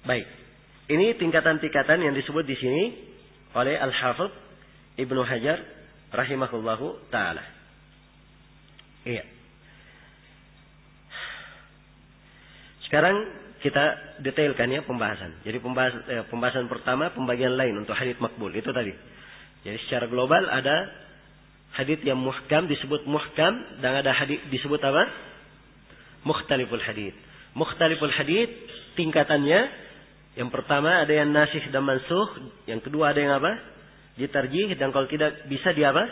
A: Baik. Ini tingkatan-tingkatan yang disebut di sini oleh Al-Hafidz Ibnu Hajar rahimahullahu taala. Iya. Sekarang kita detailkan ya pembahasan. Jadi pembahasan pertama pembagian lain untuk hadits makbul itu tadi. Jadi secara global ada Hadits yang muhkam disebut muhkam dan ada hadits disebut apa? Mukhtaliful hadits. Mukhtaliful hadits tingkatannya yang pertama ada yang nasikh dan mansukh, yang kedua ada yang apa? Ditarjih, dan kalau tidak bisa di apa?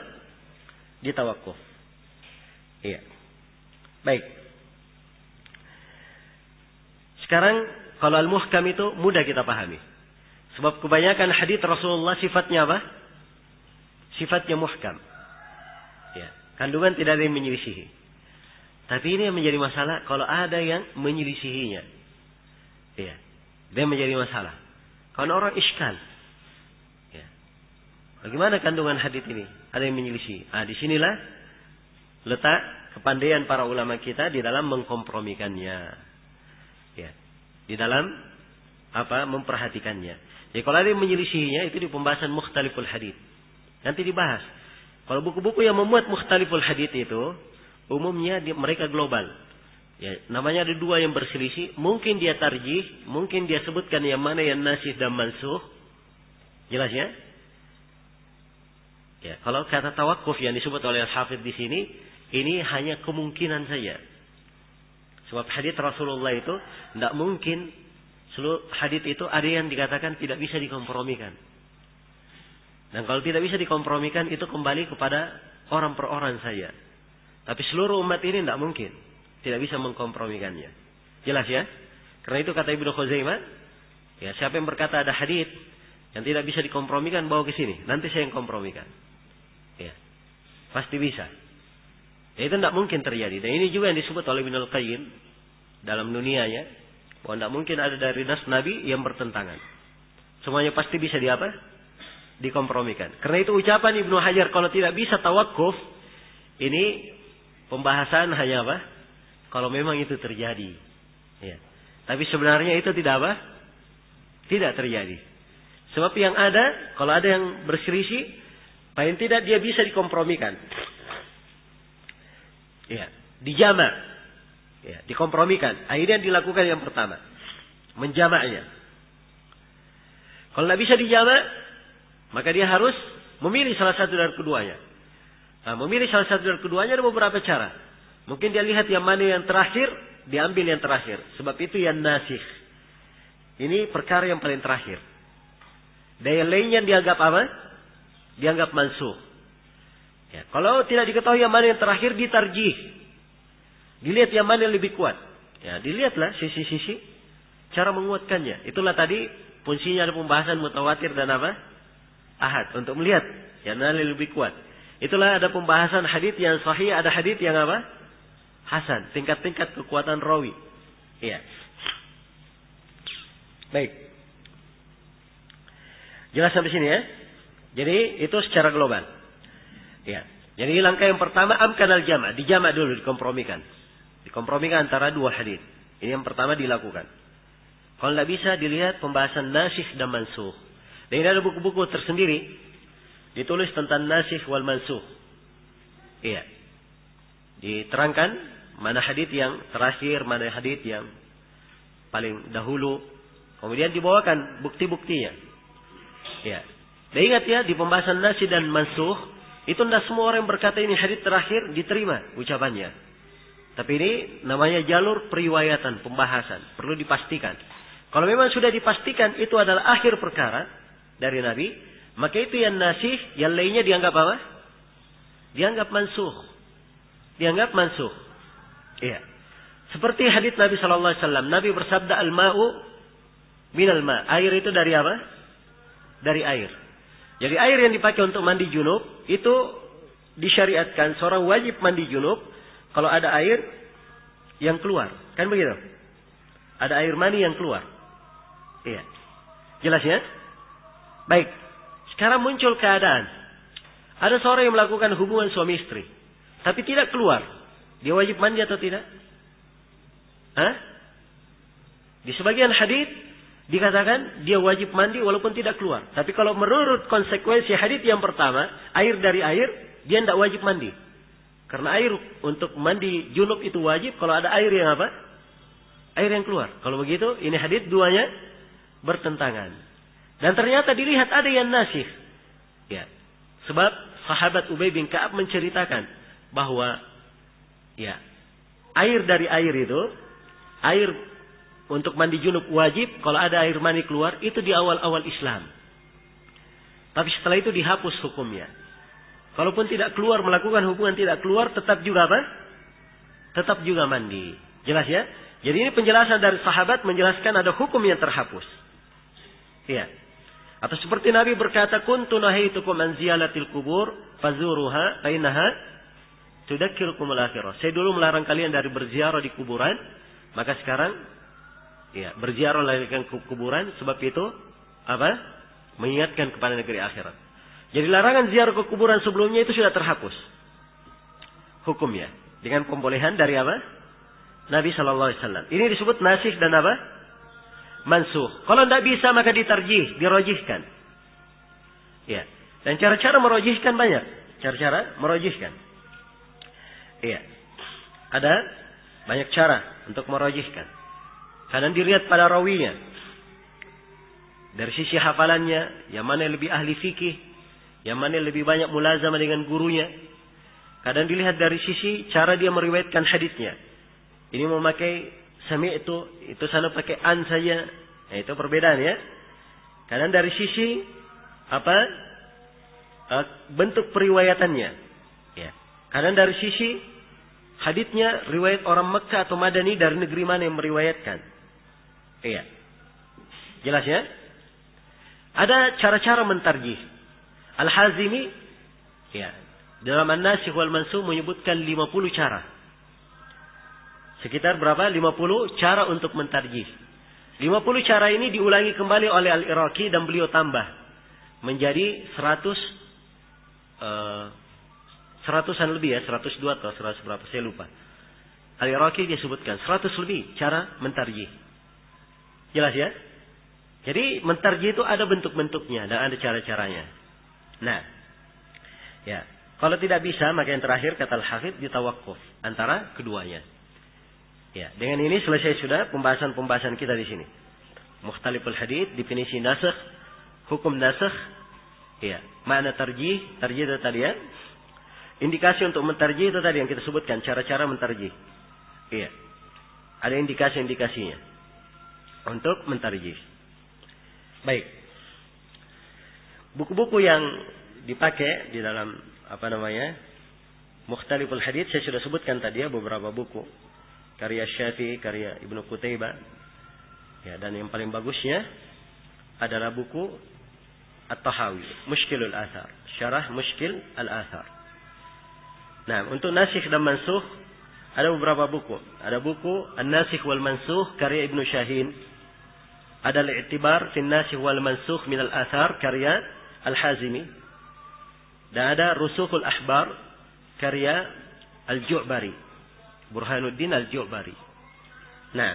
A: Ditawakuf. Iya. Baik. Sekarang kalau al-muhkam itu mudah kita pahami. Sebab kebanyakan hadits Rasulullah sifatnya apa? Sifatnya muhkam. Ya, kandungan tidak ada yang menyelisihi. Tapi ini yang menjadi masalah kalau ada yang menyelisihinya. Ya, dia menjadi masalah. Kalau orang iskal. Ya. Bagaimana kandungan hadits ini? Ada yang menyelisihi. Disinilah letak kepandaian para ulama kita di dalam mengkompromikannya. Ya. Di dalam memperhatikannya. Jadi kalau ada yang menyelisihinya itu di pembahasan mukhtaliful hadits. Nanti dibahas. Kalau buku-buku yang memuat mukhtaliful hadits itu umumnya mereka global. Ya, namanya ada dua yang berselisih, mungkin dia tarjih, mungkin dia sebutkan yang mana yang nasikh dan mansukh. Jelas ya? Ya, kalau kata tawakuf yang disebut oleh Al-Hafidz di sini, ini hanya kemungkinan saja. Sebab hadits Rasulullah itu tidak mungkin seluruh hadits itu ada yang dikatakan tidak bisa dikompromikan. Dan kalau tidak bisa dikompromikan itu kembali kepada orang per orang saja. Tapi seluruh umat ini tidak mungkin. Tidak bisa mengkompromikannya. Jelas ya? Karena itu kata Ibnu Khuzaimah, ya, siapa yang berkata ada hadits yang tidak bisa dikompromikan, bawa ke sini. Nanti saya yang kompromikan. Ya. Pasti bisa. Ya, itu tidak mungkin terjadi. Dan ini juga yang disebut oleh Ibnu Al-Qayyim dalam dunianya, bahwa tidak mungkin ada dari nas Nabi yang bertentangan. Semuanya pasti bisa dikompromikan. Karena itu ucapan Ibnu Hajar kalau tidak bisa tawakuf, ini pembahasan hanya apa? Kalau memang itu terjadi. Ya. Tapi sebenarnya itu tidak apa? Tidak terjadi. Sebab yang ada, kalau ada yang berselisih, paling tidak dia bisa dikompromikan. Ya, dijama'. Ya, dikompromikan. Akhirnya dilakukan yang pertama. Menjamaknya. Kalau tidak bisa dijama', maka dia harus memilih salah satu dari keduanya. Nah, memilih salah satu dari keduanya ada beberapa cara. Mungkin dia lihat yang mana yang terakhir, diambil yang terakhir. Sebab itu yang nasikh. Ini perkara yang paling terakhir. Dan yang lainnya dianggap apa? Dianggap mansukh. Ya, kalau tidak diketahui yang mana yang terakhir, ditarjih. Dilihat yang mana yang lebih kuat. Ya, dilihatlah sisi-sisi cara menguatkannya. Itulah tadi fungsinya ada pembahasan mutawatir dan apa? Ahad. Untuk melihat yang mana yang lebih kuat. Itulah ada pembahasan hadits yang sahih, ada hadits yang apa? Hasan. Tingkat-tingkat kekuatan rawi. Iya. Baik. Jelas sampai sini ya? Jadi itu secara global. Ya. Jadi langkah yang pertama amkan al-jama', dijama' dulu, dikompromikan. Dikompromikan antara dua hadits. Ini yang pertama dilakukan. Kalau tidak bisa dilihat pembahasan nasikh dan mansukh. Dan ini ada buku-buku tersendiri ditulis tentang nasikh wal mansukh. Iya. Diterangkan mana hadits yang terakhir, mana hadits yang paling dahulu. Kemudian dibawakan bukti-buktinya. Ya. Dan ingat ya, di pembahasan nasikh dan mansukh, itu tidak semua orang yang berkata ini hadits terakhir diterima ucapannya. Tapi ini namanya jalur periwayatan, pembahasan. Perlu dipastikan. Kalau memang sudah dipastikan itu adalah akhir perkara dari Nabi, maka itu yang nasikh, yang lainnya dianggap apa? Dianggap mansukh. Dianggap mansukh. Iya. Seperti hadits Nabi sallallahu alaihi wasallam, Nabi bersabda al-ma'u minal ma'. Air itu dari apa? Dari air. Jadi air yang dipakai untuk mandi junub itu disyariatkan seorang wajib mandi junub kalau ada air yang keluar. Kan begitu? Ada air mani yang keluar. Iya. Jelas ya? Baik. Sekarang muncul keadaan. Ada seorang yang melakukan hubungan suami istri. Tapi tidak keluar. Dia wajib mandi atau tidak? Hah? Di sebagian hadits dikatakan dia wajib mandi walaupun tidak keluar. Tapi kalau menurut konsekuensi hadits yang pertama, air dari air, dia tidak wajib mandi. Karena air untuk mandi junub itu wajib kalau ada air yang apa? Air yang keluar. Kalau begitu, ini hadits duanya bertentangan. Dan ternyata dilihat ada yang nasikh. Ya. Sebab sahabat Ubay bin Ka'ab menceritakan bahwa ya, air dari air itu, air untuk mandi junub wajib kalau ada air mani keluar itu di awal-awal Islam. Tapi setelah itu dihapus hukumnya. Kalaupun tidak keluar, melakukan hubungan tidak keluar, tetap juga apa? Tetap juga mandi. Jelas ya? Jadi ini penjelasan dari sahabat menjelaskan ada hukum yang terhapus. Iya. Atau seperti Nabi berkata, kuntu nahaitukum an ziyaratil kubur fazuruha fa innaha tudzakirukumul akhirah. Saya dulu melarang kalian dari berziarah di kuburan, maka sekarang ya, berziarah di kuburan sebab itu apa? Mengingatkan kepada negeri akhirat. Jadi larangan ziarah ke kuburan sebelumnya itu sudah terhapus hukumnya dengan pembolehan dari apa? Nabi sallallahu alaihi wasallam. Ini disebut nasikh dan apa? Mansukh. Kalau tidak bisa maka ditarjih, dirojihkan. Ya. Dan cara-cara merojihkan banyak. Cara-cara merojihkan. Iya. Ada banyak cara untuk merojihkan. Kadang dilihat pada rawinya. Dari sisi hafalannya, yang mana yang lebih ahli fikih, yang mana yang lebih banyak mulazamah dengan gurunya. Kadang dilihat dari sisi cara dia meriwayatkan hadisnya. Ini memakai itu sana pakai an saja. Nah, itu perbedaan ya. Kadang dari sisi apa? Bentuk periwayatannya. Ya. Kadang dari sisi haditsnya riwayat orang Mekah atau Madani dari negeri mana yang meriwayatkan. Iya. Jelas ya? Ada cara-cara mentarjih. Al-Hazimi ya, dalam An-Nasikh wal Mansukh menyebutkan 50 cara. Sekitar berapa? 50 cara untuk mentarjih. 50 cara ini diulangi kembali oleh Al-Iraqi dan beliau tambah menjadi 100-an lebih ya, 102 atau 100 berapa saya lupa. Al-Iraqi dia sebutkan 100 lebih cara mentarjih. Jelas ya? Jadi mentarjih itu ada bentuk-bentuknya dan ada cara-caranya. Nah, ya, kalau tidak bisa maka yang terakhir kata Al-Hafidz ditawakuf antara keduanya. Ya, dengan ini selesai sudah pembahasan kita di sini. Mukhtaliful hadits, definisi nasakh, hukum nasakh, ya, makna tarjih itu tadi ya. Indikasi untuk mentarjih itu tadi yang kita sebutkan, cara-cara mentarjih. Iya. Ada indikasi-indikasinya untuk mentarjih. Baik. Buku-buku yang dipakai di dalam Mukhtaliful hadits saya sudah sebutkan tadi ya, beberapa buku. Karya Syafi'i, karya Ibnu Qutaibah. Ya, dan yang paling bagusnya adalah buku At-Tahawi, Mushkilul Athar, Syarah Mushkil Al-Athar. Nah, untuk nasikh dan mansukh ada beberapa buku. Ada buku An-Nasikh wal Mansukh karya Ibnu Syahin. Ada Al-I'tibar fi An-Nasikh wal Mansukh min Al-Athar karya Al-Hazimi. Dan ada Rusukhul Ahbar karya Al-Ju'bari, Burhanuddin Al-Ju'bari. Nah,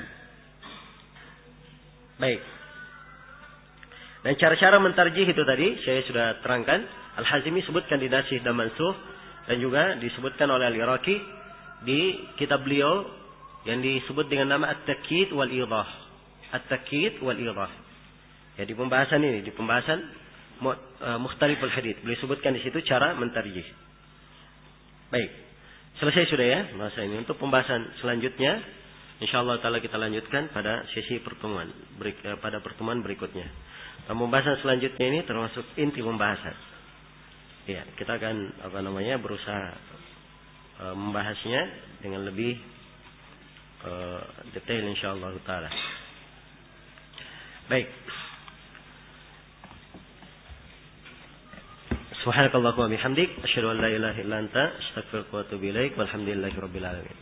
A: baik. Dan cara-cara mentarjih itu tadi saya sudah terangkan. Al-Hazimi sebutkan di Nasikh dan Mansukh dan juga disebutkan oleh Al-Iraqi di kitab beliau yang disebut dengan nama At-Takyid wal Idah. At-Takyid wal Idah. Ya, di pembahasan ini, di pembahasan Mukhtaliful hadits, beliau sebutkan di situ cara mentarjih. Baik. Selesai sudah ya bahasa ini. Untuk pembahasan selanjutnya insyaallah taala kita lanjutkan pada sesi pertemuan pada pertemuan berikutnya. Pembahasan selanjutnya ini termasuk inti pembahasan. Ya, kita akan berusaha membahasnya dengan lebih detail insyaallah taala. Baik. Subhanakallahumma wa bihamdik asyhadu an la ilaha illa anta astaghfiruka wa atubu ilaik walhamdulillahi rabbil alamin.